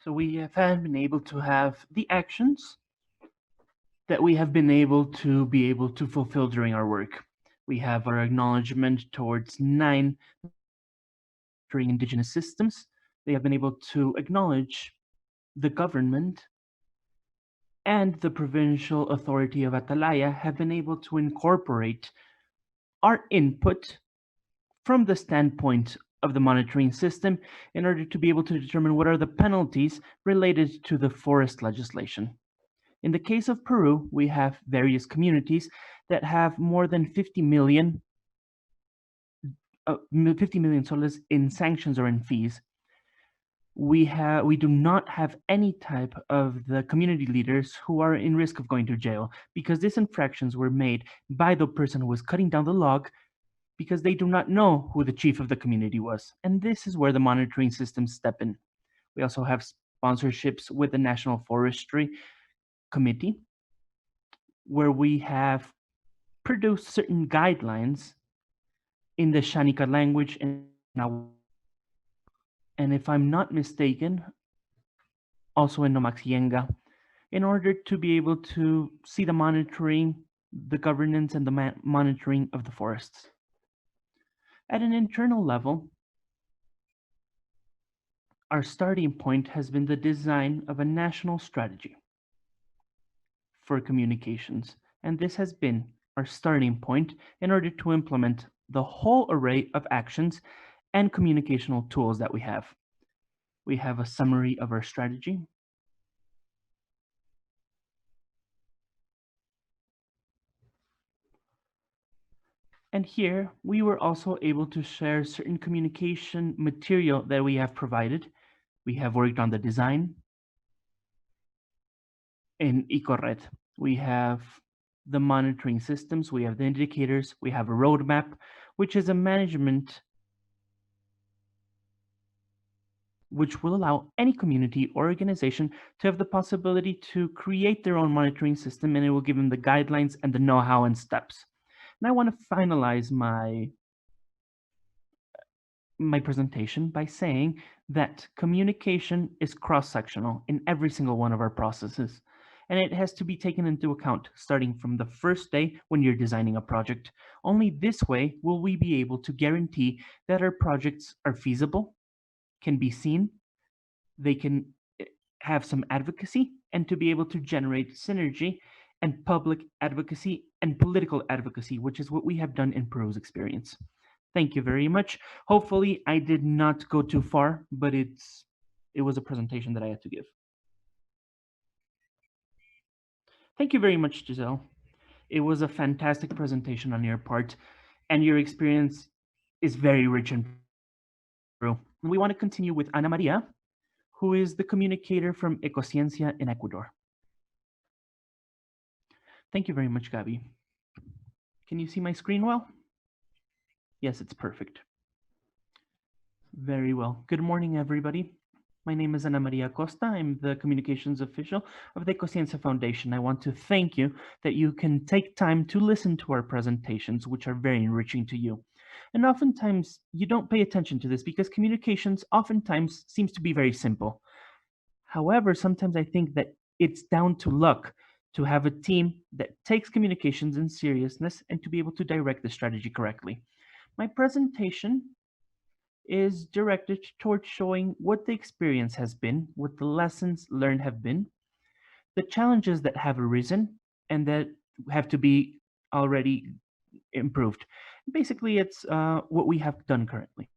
So we have been able to have the actions that we have been able to fulfill during our work. We have our acknowledgement towards 9 indigenous systems. They have been able to acknowledge the government and the provincial authority of Atalaya have been able to incorporate our input from the standpoint of the monitoring system in order to be able to determine what are the penalties related to the forest legislation. In the case of Peru, we have various communities that have more than 50 million soles in sanctions or in fees. We do not have any type of the community leaders who are in risk of going to jail because these infractions were made by the person who was cutting down the log because they do not know who the chief of the community was. And this is where the monitoring systems step in. We also have sponsorships with the National Forestry Committee, where we have produced certain guidelines in the Shanika language and if I'm not mistaken, also in Nomaxienga, in order to be able to see the monitoring, the governance, and the monitoring of the forests. At an internal level, our starting point has been the design of a national strategy for communications, and this has been our starting point in order to implement the whole array of actions and communicational tools that we have. We have a summary of our strategy. And here we were also able to share certain communication material that we have provided. We have worked on the design in EcoRed. We have the monitoring systems, we have the indicators, we have a roadmap, which is a management which will allow any community or organization to have the possibility to create their own monitoring system, and it will give them the guidelines and the know-how and steps. And I want to finalize my presentation by saying that communication is cross-sectional in every single one of our processes, and it has to be taken into account starting from the first day when you're designing a project. Only this way will we be able to guarantee that our projects are feasible, can be seen, they can have some advocacy, and to be able to generate synergy and public advocacy and political advocacy, which is what we have done in Peru's experience. Thank you very much. Hopefully I did not go too far, but it was a presentation that I had to give. Thank you very much, Guiselle. It was a fantastic presentation on your part, and your experience is very rich in Peru. We want to continue with Ana Maria, who is the communicator from EcoCiencia in Ecuador. Thank you very much, Gabi. Can you see my screen well? Yes, it's perfect. Very well. Good morning, everybody. My name is Ana María Acosta. I'm the communications official of the EcoCiencia Foundation. I want to thank you that you can take time to listen to our presentations, which are very enriching to you. And oftentimes you don't pay attention to this because communications oftentimes seems to be very simple. However, sometimes I think that it's down to luck to have a team that takes communications in seriousness and to be able to direct the strategy correctly. My presentation is directed towards showing what the experience has been, what the lessons learned have been, the challenges that have arisen, and that have to be already improved. Basically, it's what we have done currently.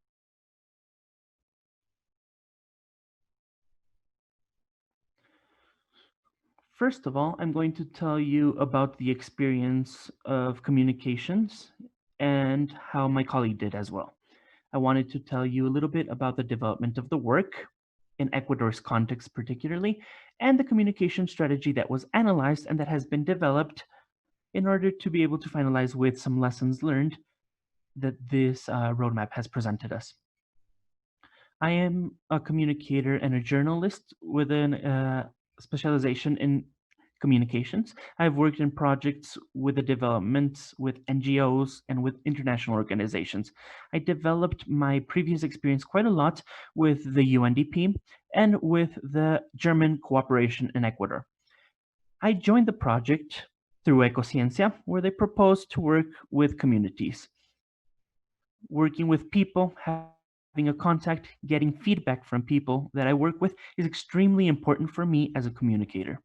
First of all, I'm going to tell you about the experience of communications and how my colleague did as well. I wanted to tell you a little bit about the development of the work in Ecuador's context particularly, and the communication strategy that was analyzed and that has been developed in order to be able to finalize with some lessons learned that this roadmap has presented us. I am a communicator and a journalist with a specialization in communications. I've worked in projects with the developments with NGOs and with international organizations. I developed my previous experience quite a lot with the UNDP and with the German cooperation in Ecuador. I joined the project through EcoCiencia, where they proposed to work with communities. Working with people, having a contact, getting feedback from people that I work with is extremely important for me as a communicator.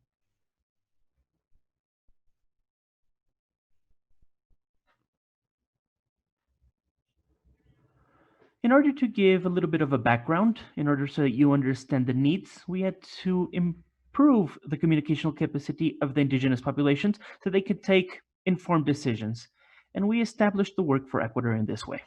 In In order to give a little bit of a background, in order so that you understand the needs, we had to improve the communicational capacity of the indigenous populations so they could take informed decisions. And we established the work for Ecuador in this way.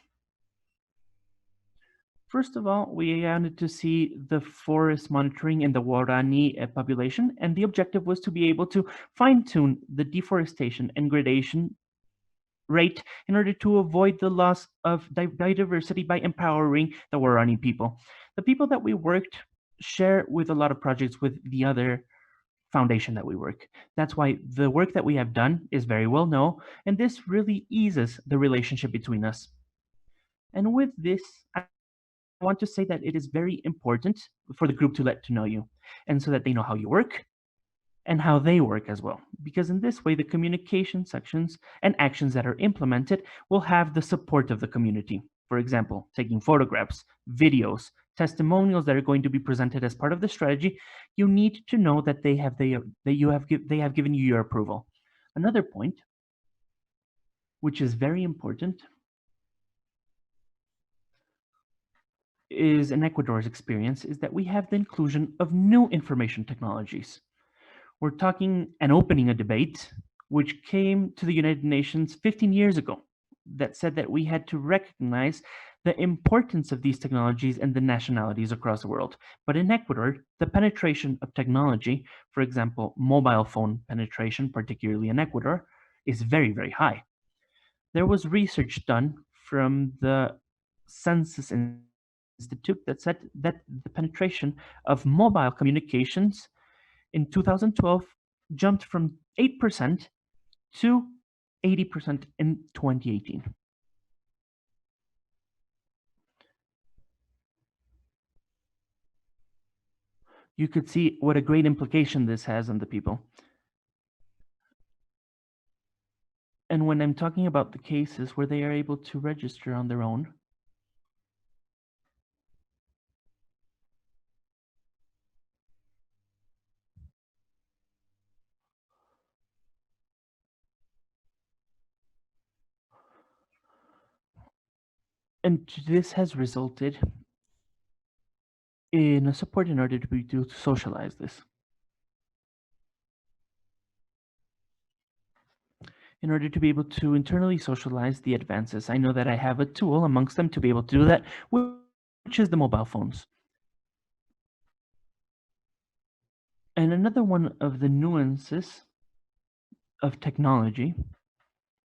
First of all, we wanted to see the forest monitoring in the Guarani population, and the objective was to be able to fine-tune the deforestation and gradation rate in order to avoid the loss of biodiversity by empowering the Guarani people. The people that we worked share with a lot of projects with the other foundation that we work. That's why the work that we have done is very well known, and this really eases the relationship between us. And with this, I want to say that it is very important for the group to let to know you, and so that they know how you work and how they work as well. Because in this way, the communication sections and actions that are implemented will have the support of the community. For example, taking photographs, videos, testimonials that are going to be presented as part of the strategy, you need to know that they have given you your approval. Another point, which is very important, is in Ecuador's experience, is that we have the inclusion of new information technologies. We're talking and opening a debate which came to the United Nations 15 years ago that said that we had to recognize the importance of these technologies and the nationalities across the world. But in Ecuador, the penetration of technology, for example, mobile phone penetration, particularly in Ecuador, is very, very high. There was research done from the Census Institute that said that the penetration of mobile communications in 2012 jumped from 8% to 80% in 2018. You could see what a great implication this has on the people. And when I'm talking about the cases where they are able to register on their own, and this has resulted in a support in order to be able to socialize this. In order to be able to internally socialize the advances. I know that I have a tool amongst them to be able to do that, which is the mobile phones. And another one of the nuances of technology,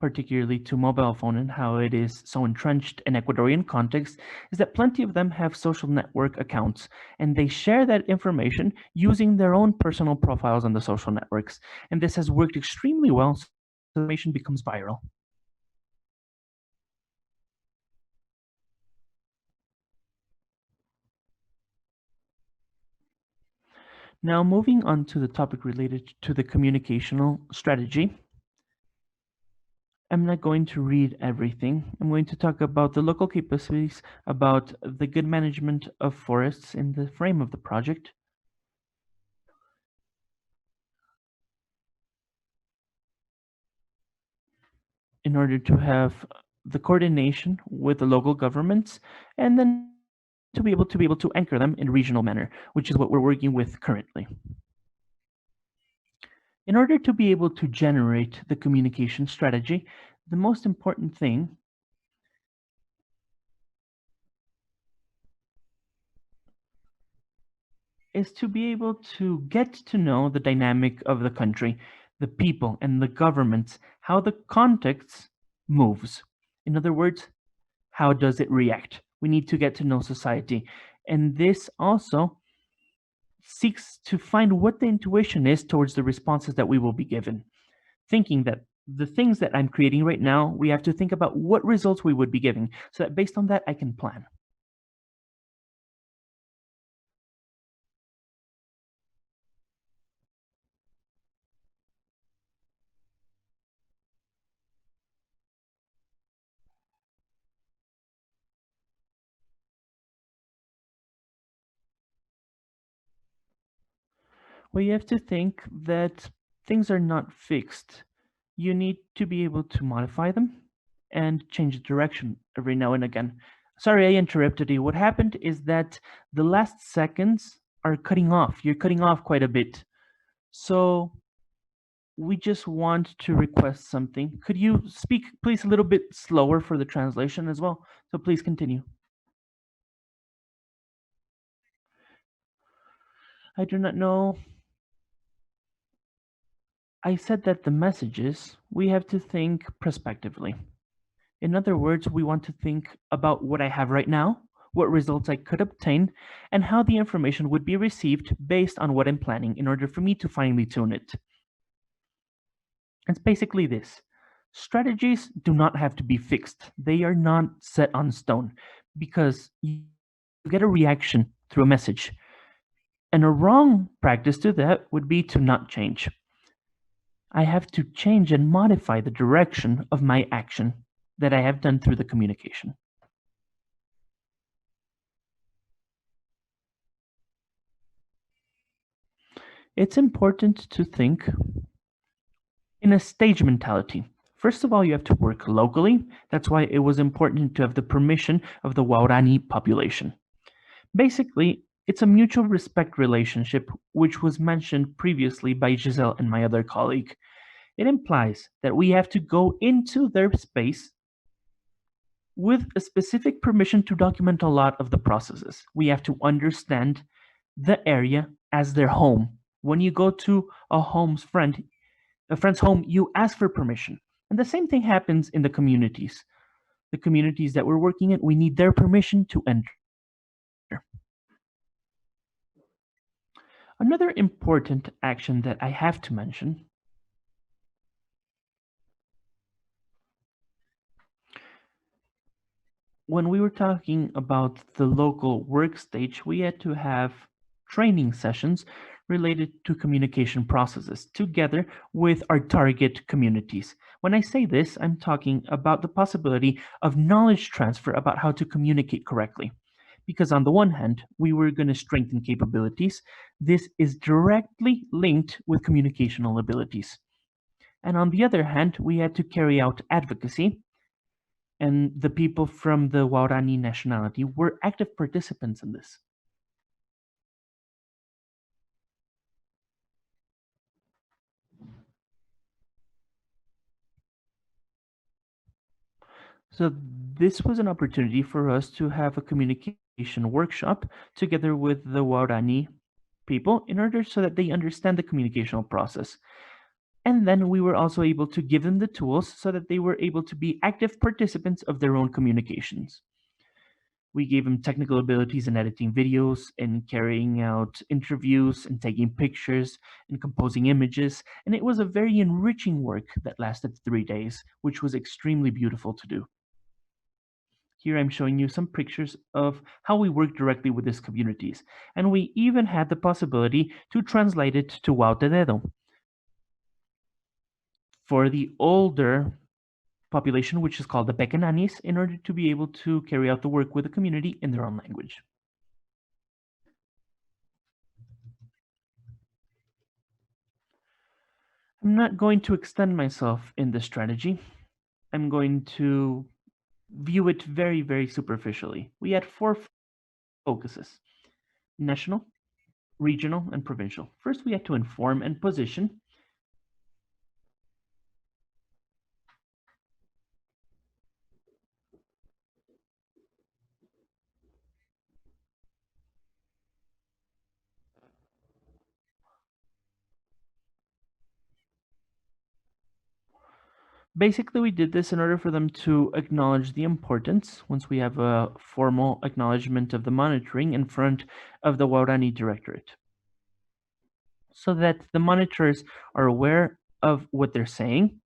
particularly to mobile phone and how it is so entrenched in Ecuadorian context, is that plenty of them have social network accounts, and they share that information using their own personal profiles on the social networks. And this has worked extremely well, so the information becomes viral. Now, moving on to the topic related to the communicational strategy. I'm not going to read everything. I'm going to talk about the local capacities, about the good management of forests in the frame of the project. In order to have the coordination with the local governments, and then to be able to anchor them in a regional manner, which is what we're working with currently. In order to be able to generate the communication strategy, the most important thing is to be able to get to know the dynamic of the country, the people and the governments, how the context moves. In other words, how does it react? We need to get to know society. And this also seeks to find what the intuition is towards the responses that we will be given. Thinking that the things that I'm creating right now, we have to think about what results we would be giving, so that based on that, I can plan. Well, you have to think that things are not fixed. You need to be able to modify them and change the direction every now and again. Sorry, I interrupted you. What happened is that the last seconds are cutting off. You're cutting off quite a bit. So we just want to request something. Could you speak, please, a little bit slower for the translation as well? So please continue. I do not know. I said that the messages, we have to think prospectively. In other words, we want to think about what I have right now, what results I could obtain, and how the information would be received based on what I'm planning in order for me to finally tune it. It's basically this. Strategies do not have to be fixed. They are not set on stone because you get a reaction through a message. And a wrong practice to that would be to not change. I have to change and modify the direction of my action that I have done through the communication. It's important to think in a stage mentality. First of all, you have to work locally. That's why it was important to have the permission of the Waorani population. Basically, it's a mutual respect relationship, which was mentioned previously by Giselle and my other colleague. It implies that we have to go into their space with a specific permission to document a lot of the processes. We have to understand the area as their home. When you go to a friend's home, you ask for permission. And the same thing happens in the communities. The communities that we're working in, we need their permission to enter. Another important action that I have to mention when we were talking about the local work stage, we had to have training sessions related to communication processes together with our target communities. When I say this, I'm talking about the possibility of knowledge transfer about how to communicate correctly. Because on the one hand, we were going to strengthen capabilities. This is directly linked with communicational abilities. And on the other hand, we had to carry out advocacy, and the people from the Waorani nationality were active participants in this. So this was an opportunity for us to have a communication workshop together with the Waorani people in order so that they understand the communicational process. And then we were also able to give them the tools so that they were able to be active participants of their own communications. We gave them technical abilities in editing videos and carrying out interviews and taking pictures and composing images. And it was a very enriching work that lasted 3 days, which was extremely beautiful to do. Here I'm showing you some pictures of how we work directly with these communities. And we even had the possibility to translate it to Wautededo for the older population, which is called the Pequenanis, in order to be able to carry out the work with the community in their own language. I'm not going to extend myself in this strategy. I'm going to view it very, very superficially. We had 4 focuses: national, regional, and provincial. First, we had to inform and position. Basically, we did this in order for them to acknowledge the importance, once we have a formal acknowledgement of the monitoring in front of the Waorani Directorate, so that the monitors are aware of what they're saying,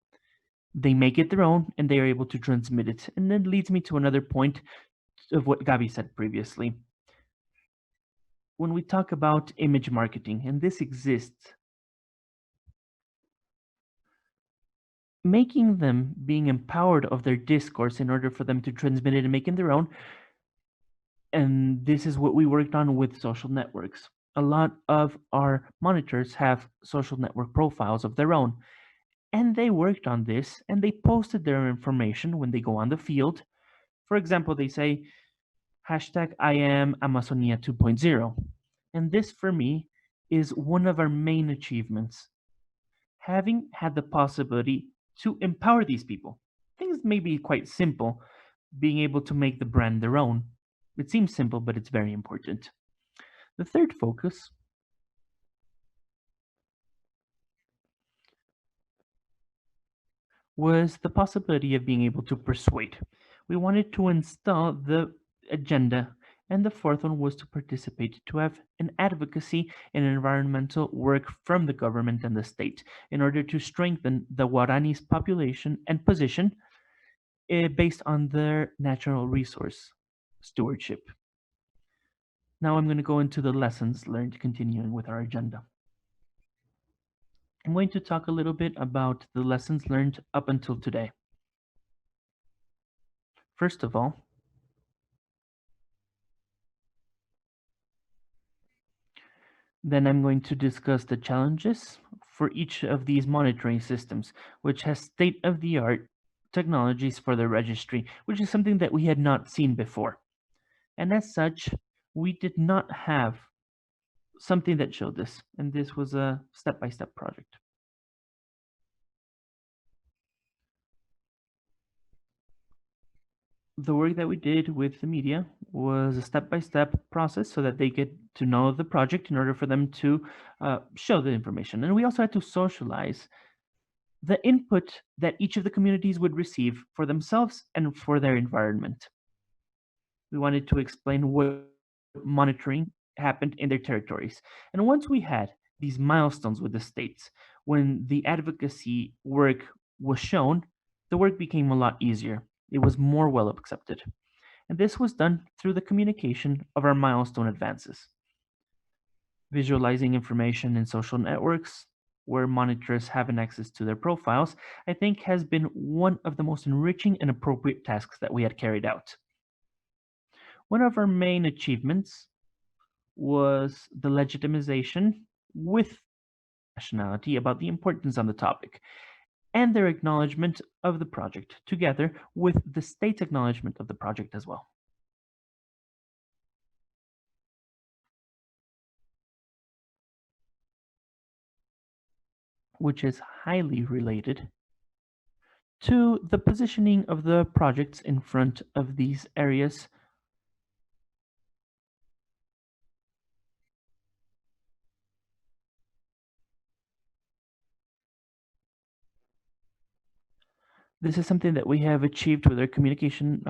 they make it their own, and they are able to transmit it. And that leads me to another point of what Gabi said previously. When we talk about image marketing, and this exists, making them being empowered of their discourse in order for them to transmit it and make it their own. And this is what we worked on with social networks. A lot of our monitors have social network profiles of their own, and they worked on this and they posted their information when they go on the field. For example, they say, hashtag I am Amazonia 2.0. And this for me is one of our main achievements. Having had the possibility to empower these people. Things may be quite simple, being able to make the brand their own. It seems simple, but it's very important. The third focus was the possibility of being able to persuade. We wanted to install the agenda, and the fourth one was to participate, to have an advocacy and environmental work from the government and the state in order to strengthen the Guarani's population and position based on their natural resource stewardship. Now I'm going to go into the lessons learned, continuing with our agenda. I'm going to talk a little bit about the lessons learned up until today. First of all, then I'm going to discuss the challenges for each of these monitoring systems, which has state-of-the-art technologies for the registry, which is something that we had not seen before. And as such, we did not have something that showed this, and this was a step-by-step project. The work that we did with the media was a step-by-step process so that they get to know the project in order for them to show the information. And we also had to socialize the input that each of the communities would receive for themselves and for their environment. We wanted to explain what monitoring happened in their territories. And once we had these milestones with the states, when the advocacy work was shown, the work became a lot easier. It was more well accepted. And this was done through the communication of our milestone advances. Visualizing information in social networks, where monitors have an access to their profiles, I think has been one of the most enriching and appropriate tasks that we had carried out. One of our main achievements was the legitimization with nationality about the importance on the topic and their acknowledgement of the project, together with the state's acknowledgement of the project as well. Which is highly related to the positioning of the projects in front of these areas. This is something that we have achieved with our communication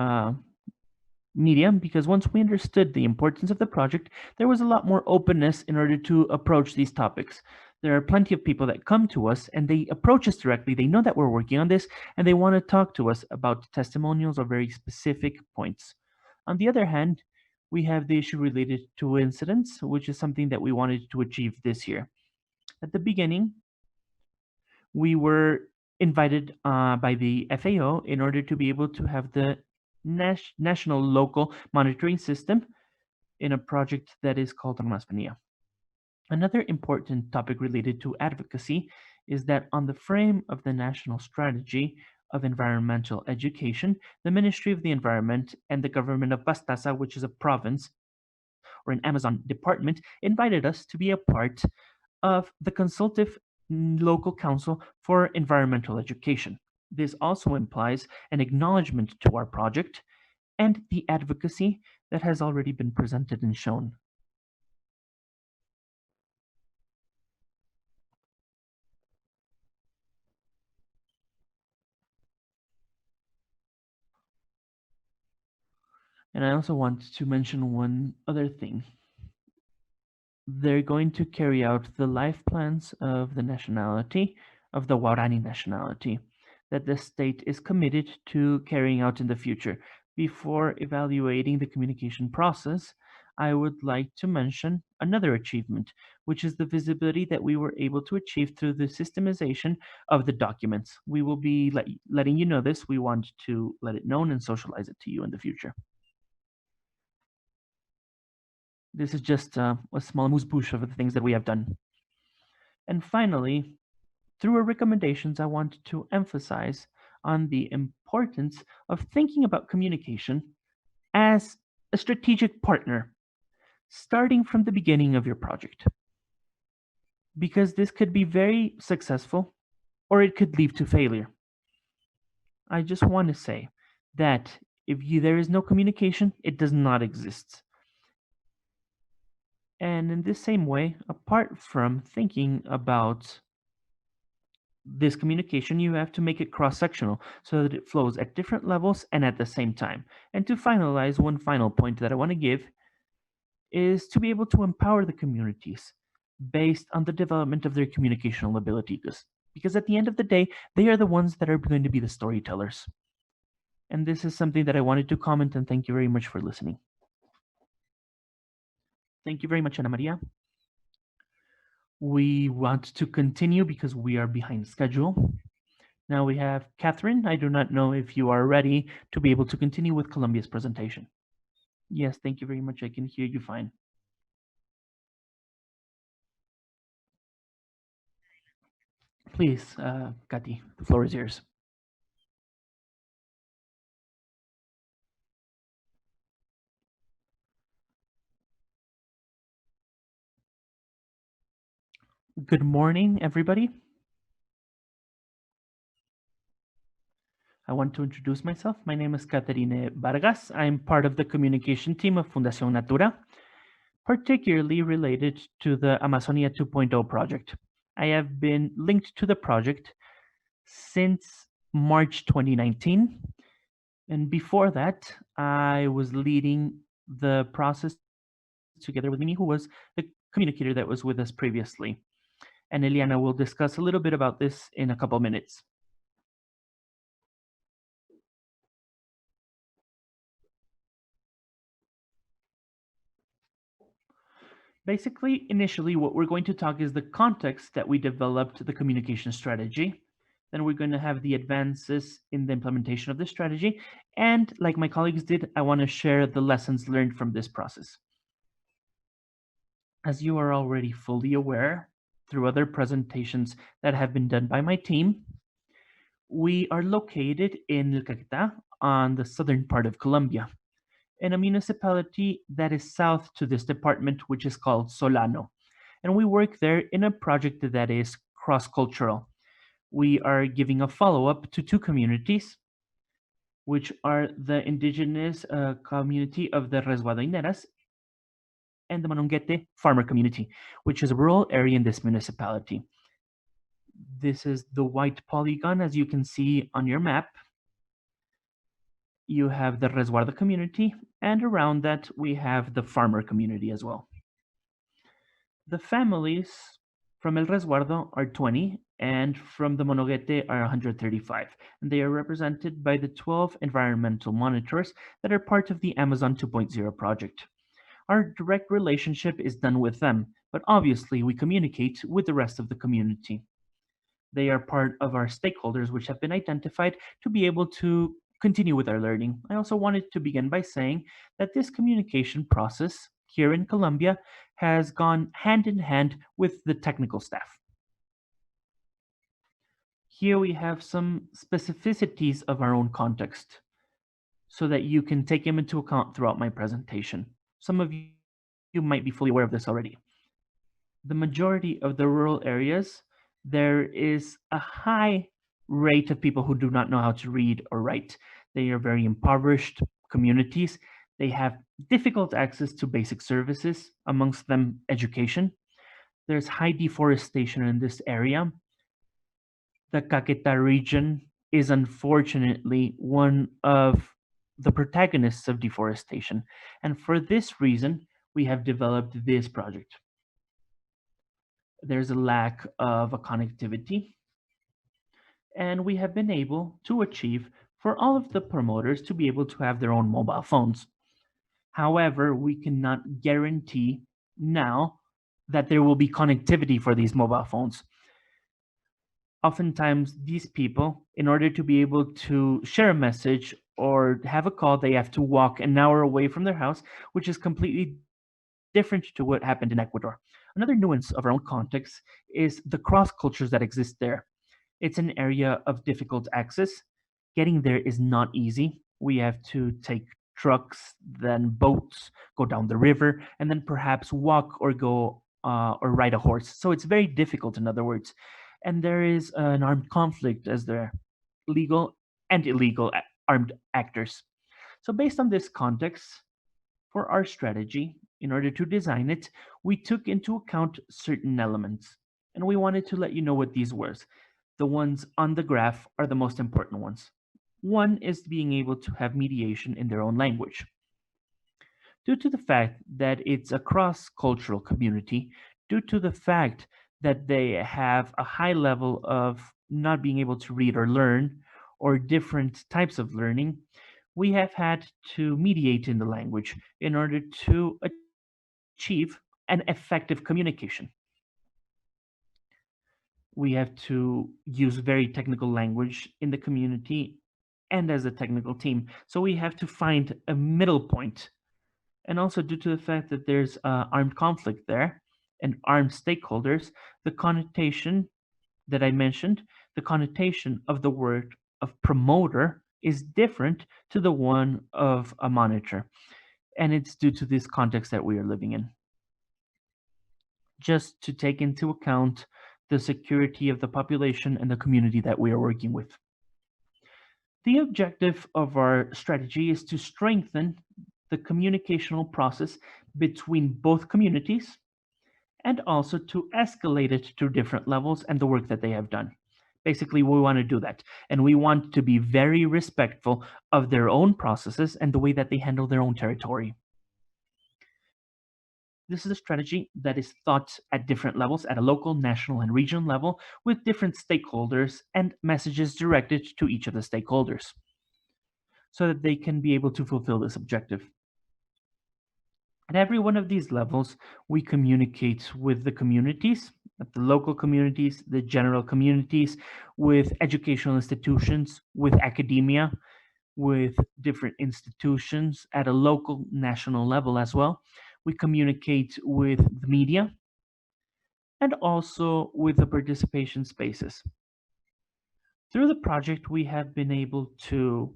medium, because once we understood the importance of the project, there was a lot more openness in order to approach these topics. There are plenty of people that come to us and they approach us directly. They know that we're working on this and they want to talk to us about testimonials or very specific points. On the other hand, we have the issue related to incidents, which is something that we wanted to achieve this year. At the beginning, we were invited by the FAO in order to be able to have the national local monitoring system in a project that is called Amazonía. Another important topic related to advocacy is that on the frame of the national strategy of environmental education, the Ministry of the Environment and the government of Pastaza, which is a province or an Amazon department, invited us to be a part of the consultative local council for environmental education. This also implies an acknowledgement to our project and the advocacy that has already been presented and shown. And I also want to mention one other thing. They're going to carry out the life plans of the nationality, of the Guarani nationality, that the state is committed to carrying out in the future. Before evaluating the communication process, I would like to mention another achievement, which is the visibility that we were able to achieve through the systemization of the documents. We will be letting you know this. We want to let it known and socialize it to you in the future. This is just a small amuse-bouche of the things that we have done. And finally, through our recommendations, I want to emphasize on the importance of thinking about communication as a strategic partner, starting from the beginning of your project. Because this could be very successful or it could lead to failure. I just want to say that if there is no communication, it does not exist. And in this same way, apart from thinking about this communication, you have to make it cross-sectional so that it flows at different levels and at the same time. And to finalize, one final point that I want to give is to be able to empower the communities based on the development of their communicational abilities. Because at the end of the day, they are the ones that are going to be the storytellers. And this is something that I wanted to comment, and thank you very much for listening. Thank you very much, Ana Maria. We want to continue because we are behind schedule. Now we have Katerine. I do not know if you are ready to be able to continue with Colombia's presentation. Yes, thank you very much. I can hear you fine. Please, Kati, the floor is yours. Good morning, everybody. I want to introduce myself. My name is Katerine Vargas. I'm part of the communication team of Fundación Natura, particularly related to the Amazonia 2.0 project. I have been linked to the project since March 2019. And before that, I was leading the process together with Mimi, who was the communicator that was with us previously. And Eliana will discuss a little bit about this in a couple minutes. Basically, initially, what we're going to talk is the context that we developed the communication strategy. Then we're going to have the advances in the implementation of the strategy. And like my colleagues did, I want to share the lessons learned from this process. As you are already fully aware, through other presentations that have been done by my team, we are located in El Caquetá on the southern part of Colombia, in a municipality that is south to this department, which is called Solano. And we work there in a project that is cross-cultural. We are giving a follow-up to two communities, which are the indigenous community of the Resguardaineras and the Mononguete farmer community, which is a rural area in this municipality. This is the white polygon, as you can see on your map. You have the Resguardo community, and around that we have the farmer community as well. The families from El Resguardo are 20, and from the Mononguete are 135, and they are represented by the 12 environmental monitors that are part of the Amazon 2.0 project. Our direct relationship is done with them, but obviously we communicate with the rest of the community. They are part of our stakeholders, which have been identified to be able to continue with our learning. I also wanted to begin by saying that this communication process here in Colombia has gone hand in hand with the technical staff. Here we have some specificities of our own context so that you can take them into account throughout my presentation. Some of you might be fully aware of this already. The majority of the rural areas, there is a high rate of people who do not know how to read or write. They are very impoverished communities. They have difficult access to basic services, amongst them education. There's high deforestation in this area. The Caquetá region is unfortunately one of the protagonists of deforestation. And for this reason, we have developed this project. There's a lack of a connectivity, and we have been able to achieve for all of the promoters to be able to have their own mobile phones. However, we cannot guarantee now that there will be connectivity for these mobile phones. Oftentimes, these people, in order to be able to share a message or have a call, they have to walk an hour away from their house, which is completely different to what happened in Ecuador. Another nuance of our own context is the cross cultures that exist there. It's an area of difficult access. Getting there is not easy. We have to take trucks, then boats, go down the river, and then perhaps walk or go or ride a horse. So it's very difficult, in other words. And there is an armed conflict as there legal and illegal armed actors. So based on this context, for our strategy, in order to design it, we took into account certain elements. And we wanted to let you know what these were. The ones on the graph are the most important ones. One is being able to have mediation in their own language. Due to the fact that it's a cross-cultural community, due to the fact that they have a high level of not being able to read or learn, or different types of learning, we have had to mediate in the language in order to achieve an effective communication. We have to use very technical language in the community and as a technical team. So we have to find a middle point. And also due to the fact that there's armed conflict there and armed stakeholders, the connotation that I mentioned, the connotation of the word of promoter is different to the one of a monitor. And it's due to this context that we are living in. Just to take into account the security of the population and the community that we are working with. The objective of our strategy is to strengthen the communicational process between both communities and also to escalate it to different levels and the work that they have done. Basically, we want to do that. And we want to be very respectful of their own processes and the way that they handle their own territory. This is a strategy that is thought at different levels, at a local, national, and regional level, with different stakeholders and messages directed to each of the stakeholders, so that they can be able to fulfill this objective. At every one of these levels, we communicate with the communities, at the local communities, the general communities, with educational institutions, with academia, with different institutions at a local, national level as well. We communicate with the media and also with the participation spaces. Through the project, we have been able to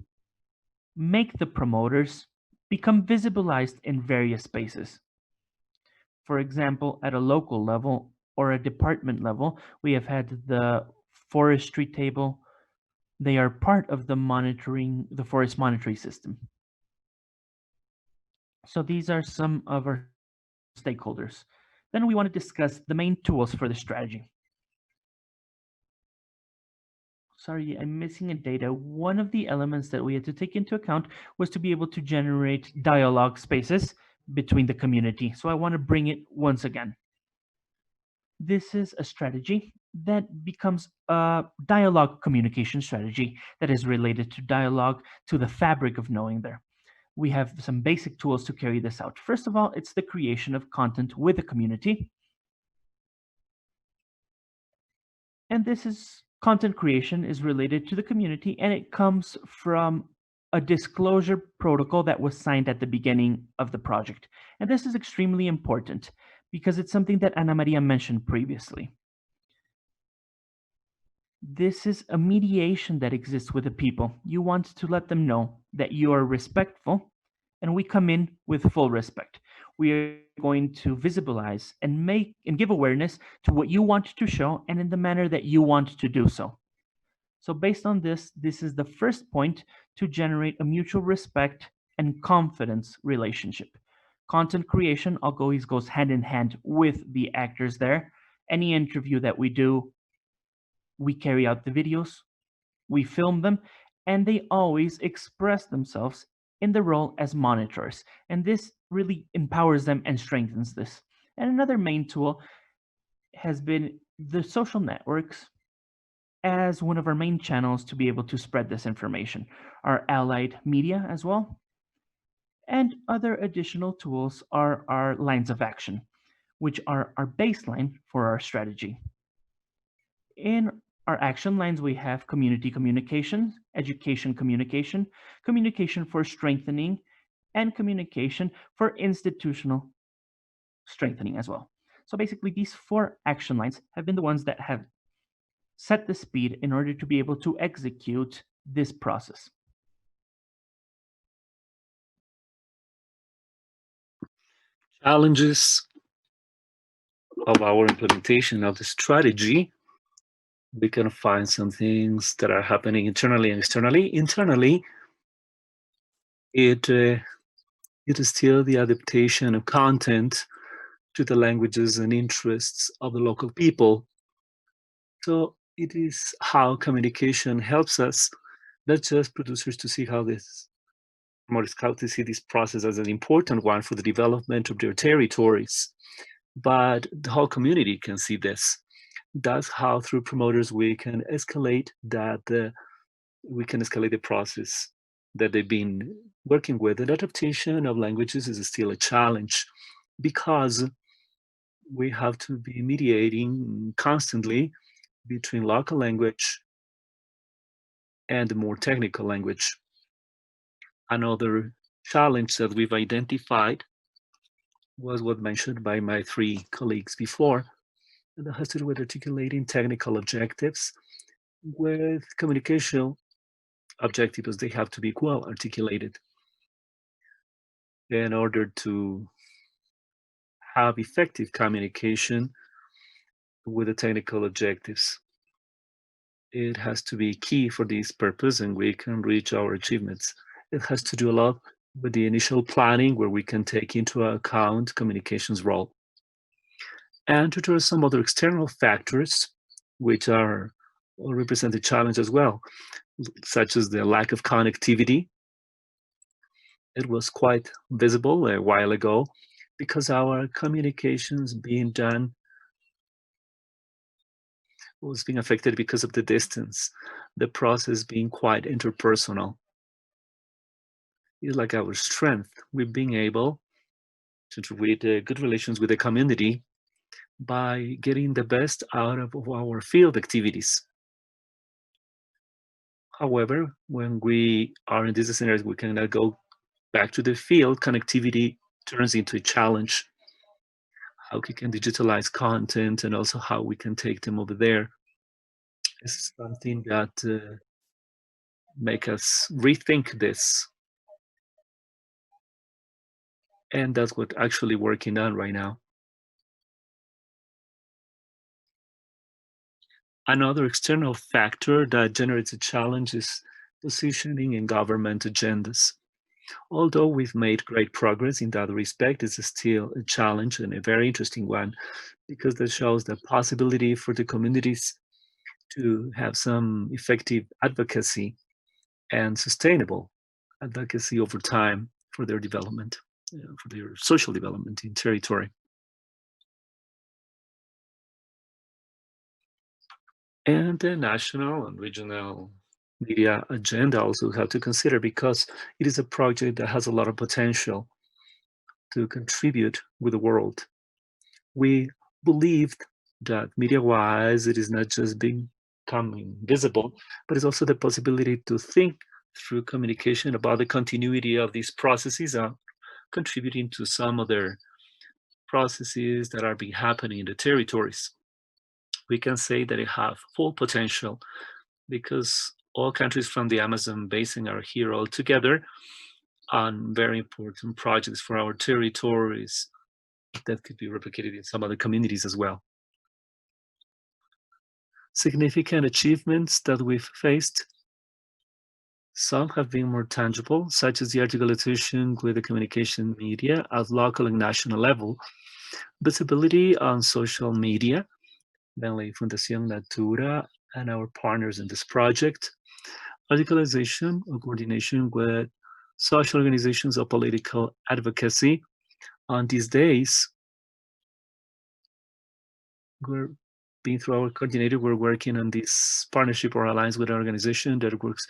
make the promoters become visibilized in various spaces. For example, at a local level or a department level, we have had the forestry table. They are part of the forest monitoring system. So these are some of our stakeholders. Then we want to discuss the main tools for the strategy. Sorry, I'm missing a data. One of the elements that we had to take into account was to be able to generate dialogue spaces between the community. So I want to bring it once again. This is a strategy that becomes a dialogue communication strategy that is related to dialogue, to the fabric of knowing there. We have some basic tools to carry this out. First of all, it's the creation of content with the community. And this is content creation is related to the community, and it comes from a disclosure protocol that was signed at the beginning of the project. And this is extremely important because it's something that Ana Maria mentioned previously. This is a mediation that exists with the people. You want to let them know that you are respectful, and we come in with full respect. We are going to visibilize and give awareness to what you want to show and in the manner that you want to do so. So based on this, this is the first point to generate a mutual respect and confidence relationship. Content creation always goes hand in hand with the actors there. Any interview that we do, we carry out the videos, we film them, and they always express themselves in the role as monitors. And this really empowers them and strengthens this. And another main tool has been the social networks as one of our main channels to be able to spread this information. Our allied media as well. And other additional tools are our lines of action, which are our baseline for our strategy. In our action lines, we have community communication, education communication, communication for strengthening, and communication for institutional strengthening as well. So basically, these 4 action lines have been the ones that have set the speed in order to be able to execute this process. challenges of our implementation of the strategy, we can find some things that are happening internally and externally. Internally, it is still the adaptation of content to the languages and interests of the local people. So it is how communication helps us, not just producers, to see how this, more scout to see this process as an important one for the development of their territories, but the whole community can see this. That's how, through promoters, we can escalate that. We can escalate the process that they've been working with. And adaptation of languages is still a challenge because we have to be mediating constantly between local language and the more technical language. Another challenge that we've identified was what mentioned by my three colleagues before, and that has to do with articulating technical objectives with communication objectives. They have to be well articulated in order to have effective communication with the technical objectives. It has to be key for this purpose, and we can reach our achievements. It has to do a lot with the initial planning, where we can take into account communication's role. And there are some other external factors which are represent a challenge as well, such as the lack of connectivity. It was quite visible a while ago because our communications being done was being affected because of the distance, the process being quite interpersonal. It's like our strength. We've been able to create good relations with the community by getting the best out of our field activities. However, when we are in these scenarios, we cannot go back to the field. Connectivity turns into a challenge. How we can digitalize content and also how we can take them over there is something that make us rethink this. And that's what actually working on right now. Another external factor that generates a challenge is positioning in government agendas. Although we've made great progress in that respect, it's still a challenge, and a very interesting one, because that shows the possibility for the communities to have some effective advocacy and sustainable advocacy over time for their development, for their social development in territory. And the national and regional media agenda also have to consider, because it is a project that has a lot of potential to contribute with the world. We believed that media-wise, it is not just becoming visible, but it's also the possibility to think through communication about the continuity of these processes, contributing to some other processes that are being happening in the territories. We can say that it have full potential because all countries from the Amazon basin are here all together on very important projects for our territories that could be replicated in some other communities as well. Significant achievements that we've faced. Some have been more tangible, such as the articulation with the communication media at local and national level, visibility on social media, mainly Fundación Natura and our partners in this project, articulation or coordination with social organizations of political advocacy. On these days, we're being through our coordinator, we're working on this partnership or alliance with an organization that works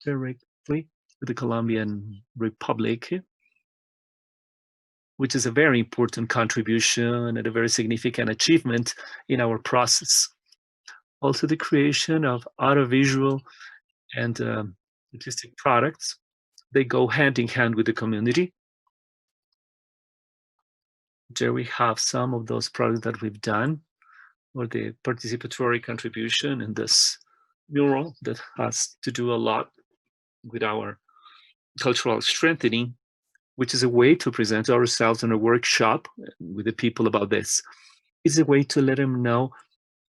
directly with the Colombian Republic, which is a very important contribution and a very significant achievement in our process. Also, the creation of audiovisual and artistic products. They go hand in hand with the community. There we have some of those products that we've done, or the participatory contribution in this mural that has to do a lot with our cultural strengthening. which is a way to present ourselves in a workshop with the people about this. It's a way to let them know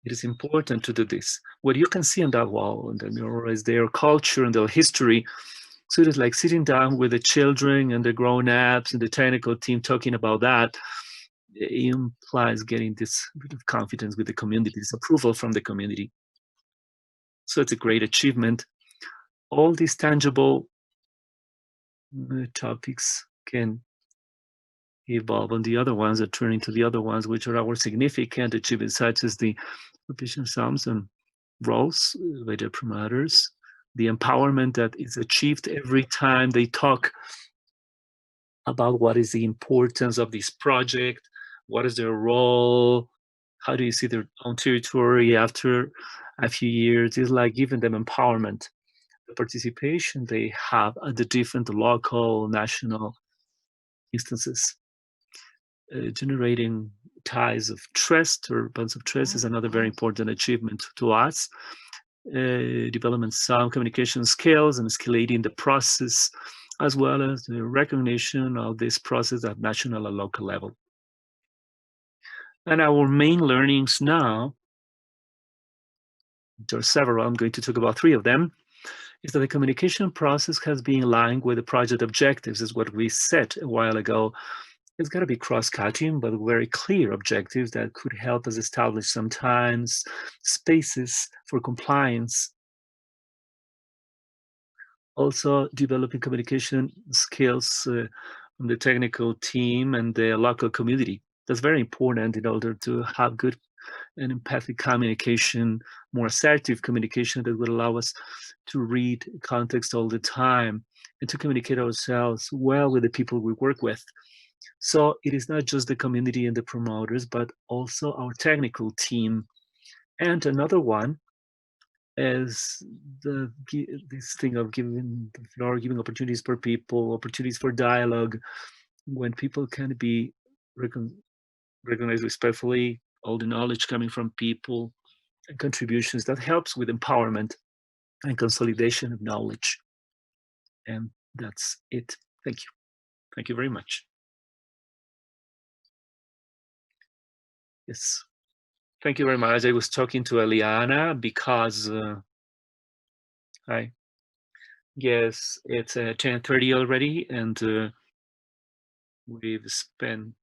it is important to do this. What you can see on that wall and the mural is their culture and their history. So it is like sitting down with the children and the grown-ups and the technical team talking about that. It implies getting this bit of confidence with the community, this approval from the community. So it's a great achievement. All these tangible topics can evolve on the other ones that turn into the other ones, which are our significant achievements, such as the provision sums and roles by the promoters, the empowerment that is achieved every time they talk about what is the importance of this project, what is their role, how do you see their own territory after a few years. It's like giving them empowerment. The participation they have at the different local, national instances. Generating ties of trust or bonds of trust is another very important achievement to us. Development some communication skills and escalating the process, as well as the recognition of this process at national and local level. And our main learnings now, there are several, I'm going to talk about 3 of them, is that the communication process has been aligned with the project objectives, is what we said a while ago. It's got to be cross-cutting, but very clear objectives that could help us establish sometimes spaces for compliance. Also, developing communication skills from the technical team and the local community. That's very important in order to have good and empathic communication, more assertive communication that would allow us to read context all the time and to communicate ourselves well with the people we work with. So it is not just the community and the promoters, but also our technical team. And another one is this thing of giving the floor, giving opportunities for people, opportunities for dialogue, when people can be recognized respectfully, all the knowledge coming from people and contributions that helps with empowerment and consolidation of knowledge. And that's it. Thank you. Thank you very much. Yes. Thank you very much. I was talking to Eliana because I guess it's 10:30 already, and we've spent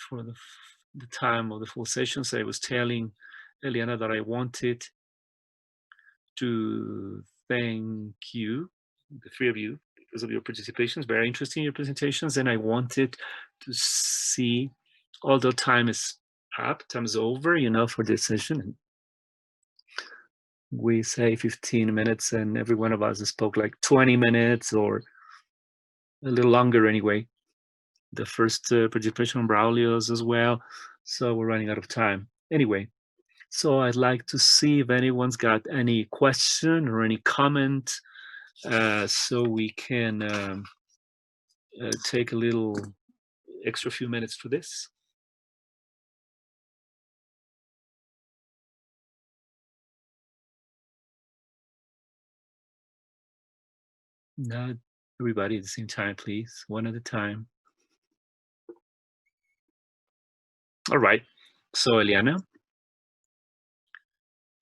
for the time of the full session. So I was telling Eliana that I wanted to thank you, the 3 of you, because of your participations. Very interesting, your presentations, and I wanted to see, although time is up, time's over, for this session. And we say 15 minutes, and every one of us spoke like 20 minutes or a little longer anyway. The first participation on Braulio's as well. So we're running out of time. Anyway, so I'd like to see if anyone's got any question or any comment, so we can take a little extra few minutes for this. Not everybody at the same time, please. One at a time. All right. So Eliana,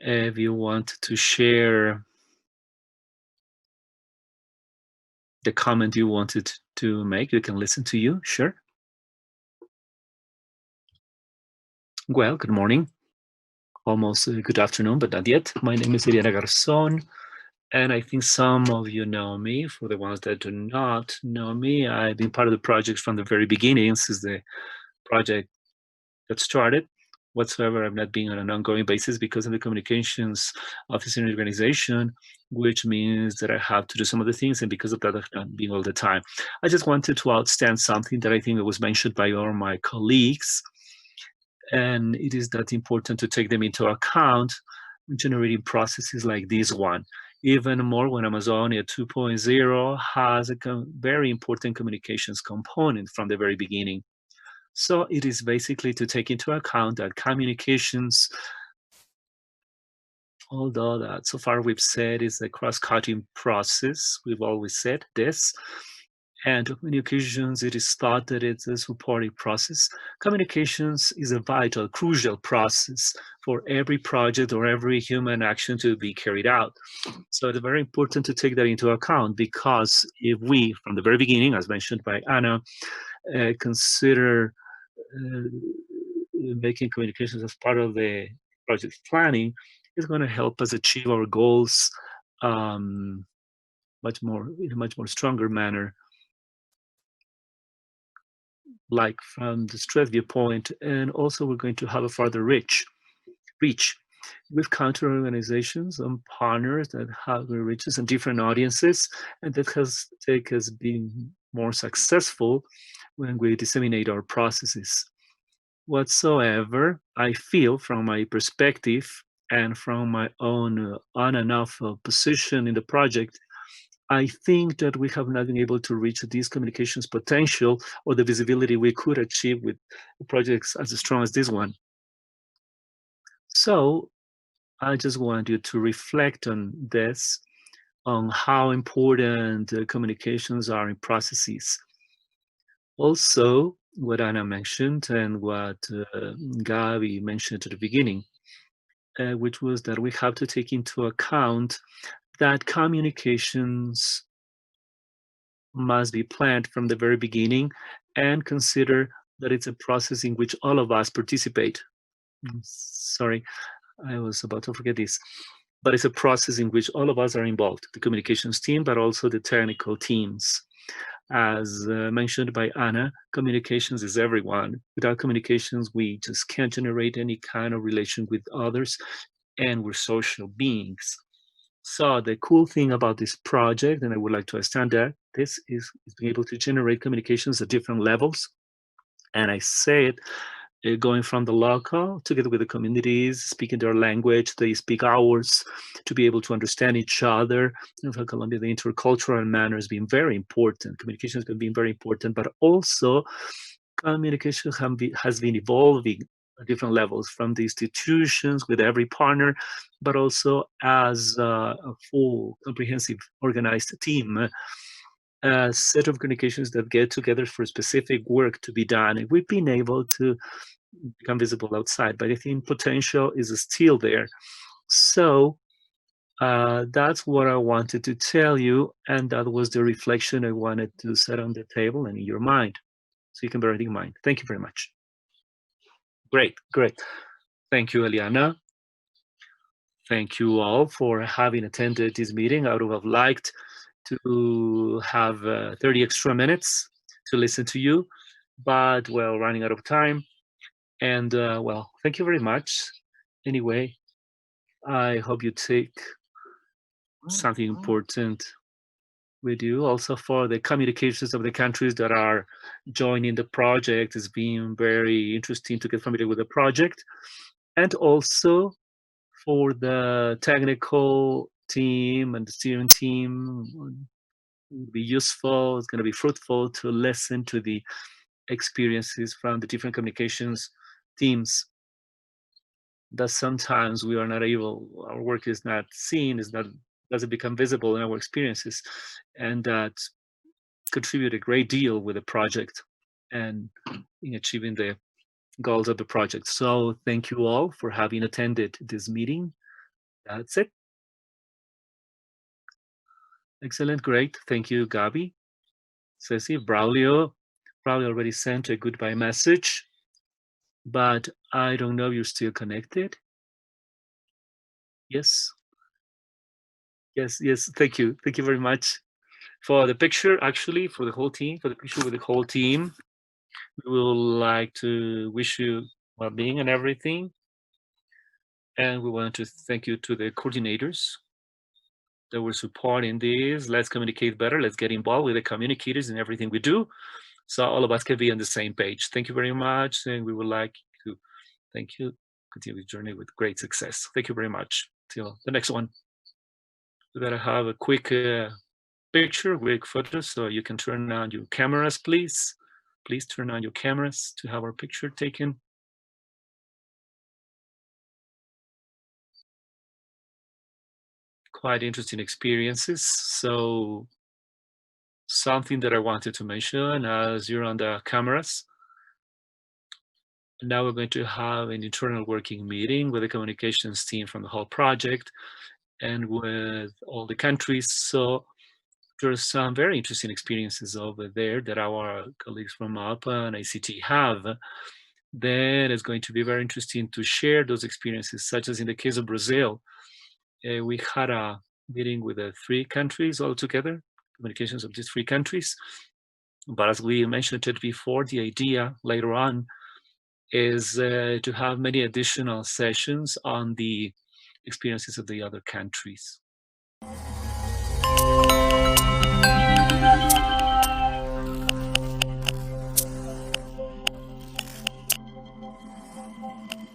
if you want to share the comment you wanted to make, we can listen to you. Sure. Well, good morning. Almost good afternoon, but not yet. My name is Eliana Garzón, and I think some of you know me. For the ones that do not know me, I've been part of the project from the very beginning, since the project that started. Whatsoever, I'm not being on an ongoing basis because of the communications office in the organization, which means that I have to do some of the things, and because of that, I've not been all the time. I just wanted to outstand something that I think was mentioned by all my colleagues, and it is that important to take them into account when generating processes like this one. Even more when Amazonia 2.0 has a very important communications component from the very beginning. So it is basically to take into account that communications, although that so far we've said is a cross-cutting process, we've always said this, And communications, it is thought that it's a supportive process. Communications is a vital, crucial process for every project or every human action to be carried out. So it's very important to take that into account, because if we, from the very beginning, as mentioned by Anna, consider making communications as part of the project planning, is going to help us achieve our goals in a much more stronger manner, like from the stress viewpoint. And also we're going to have a further reach with counter organizations and partners that have reaches and different audiences, and that has taken us being more successful when we disseminate our processes. Whatsoever, I feel from my perspective and from my own on and off position in the project, I think that we have not been able to reach this communications potential or the visibility we could achieve with projects as strong as this one. So I just want you to reflect on this, on how important communications are in processes. Also, what Anna mentioned and what Gabi mentioned at the beginning, which was that we have to take into account that communications must be planned from the very beginning, and consider that it's a process in which all of us participate. Sorry, I was about to forget this. But it's a process in which all of us are involved, the communications team, but also the technical teams. As mentioned by Anna, communications is everyone. Without communications, we just can't generate any kind of relation with others, and we're social beings. So the cool thing about this project, and I would like to understand that, this is being able to generate communications at different levels. And I say it going from the local together with the communities, speaking their language, they speak ours, to be able to understand each other. For Colombia, the intercultural manner has been very important. Communication has been very important, but also communication has been evolving at different levels, from the institutions with every partner, but also as a full, comprehensive, organized team. A set of communications that get together for specific work to be done. And we've been able to become visible outside, but I think potential is still there. So that's what I wanted to tell you, and that was the reflection I wanted to set on the table and in your mind, so you can bear it in mind. Thank you very much. Great. Thank you, Eliana. Thank you all for having attended this meeting. I would have liked to have 30 extra minutes to listen to you, but well, running out of time. And well, thank you very much. Anyway, I hope you take something important with you. Also, for the communications of the countries that are joining the project, it's been very interesting to get familiar with the project. And also for the technical team and the steering team, it will be useful, it's going to be fruitful to listen to the experiences from the different communications teams, that sometimes we are not able, our work is not seen, doesn't become visible in our experiences, and that contribute a great deal with the project and in achieving the goals of the project. So thank you all for having attended this meeting. That's it. Excellent, great. Thank you, Gabi. Ceci, Braulio already sent a goodbye message, but I don't know if you're still connected. Yes. Thank you very much for the picture. Actually, for the whole team, for the picture with the whole team, we would like to wish you well-being and everything, and we want to thank you to the coordinators that were supporting this. Let's communicate better, let's get involved with the communicators in everything we do, so all of us can be on the same page. Thank you very much, and we would like to thank you, continue the journey with great success. Thank you very much. Till the next one. We gotta have a quick picture, quick photo, so you can turn on your cameras, please. Please turn on your cameras to have our picture taken. Quite interesting experiences. So something that I wanted to mention as you're on the cameras. Now we're going to have an internal working meeting with the communications team from the whole project and with all the countries. So there's some very interesting experiences over there that our colleagues from APA and ICT have. Then it's going to be very interesting to share those experiences, such as in the case of Brazil. We had a meeting with the 3 countries all together, communications of these 3 countries. But as we mentioned it before, the idea later on is to have many additional sessions on the experiences of the other countries.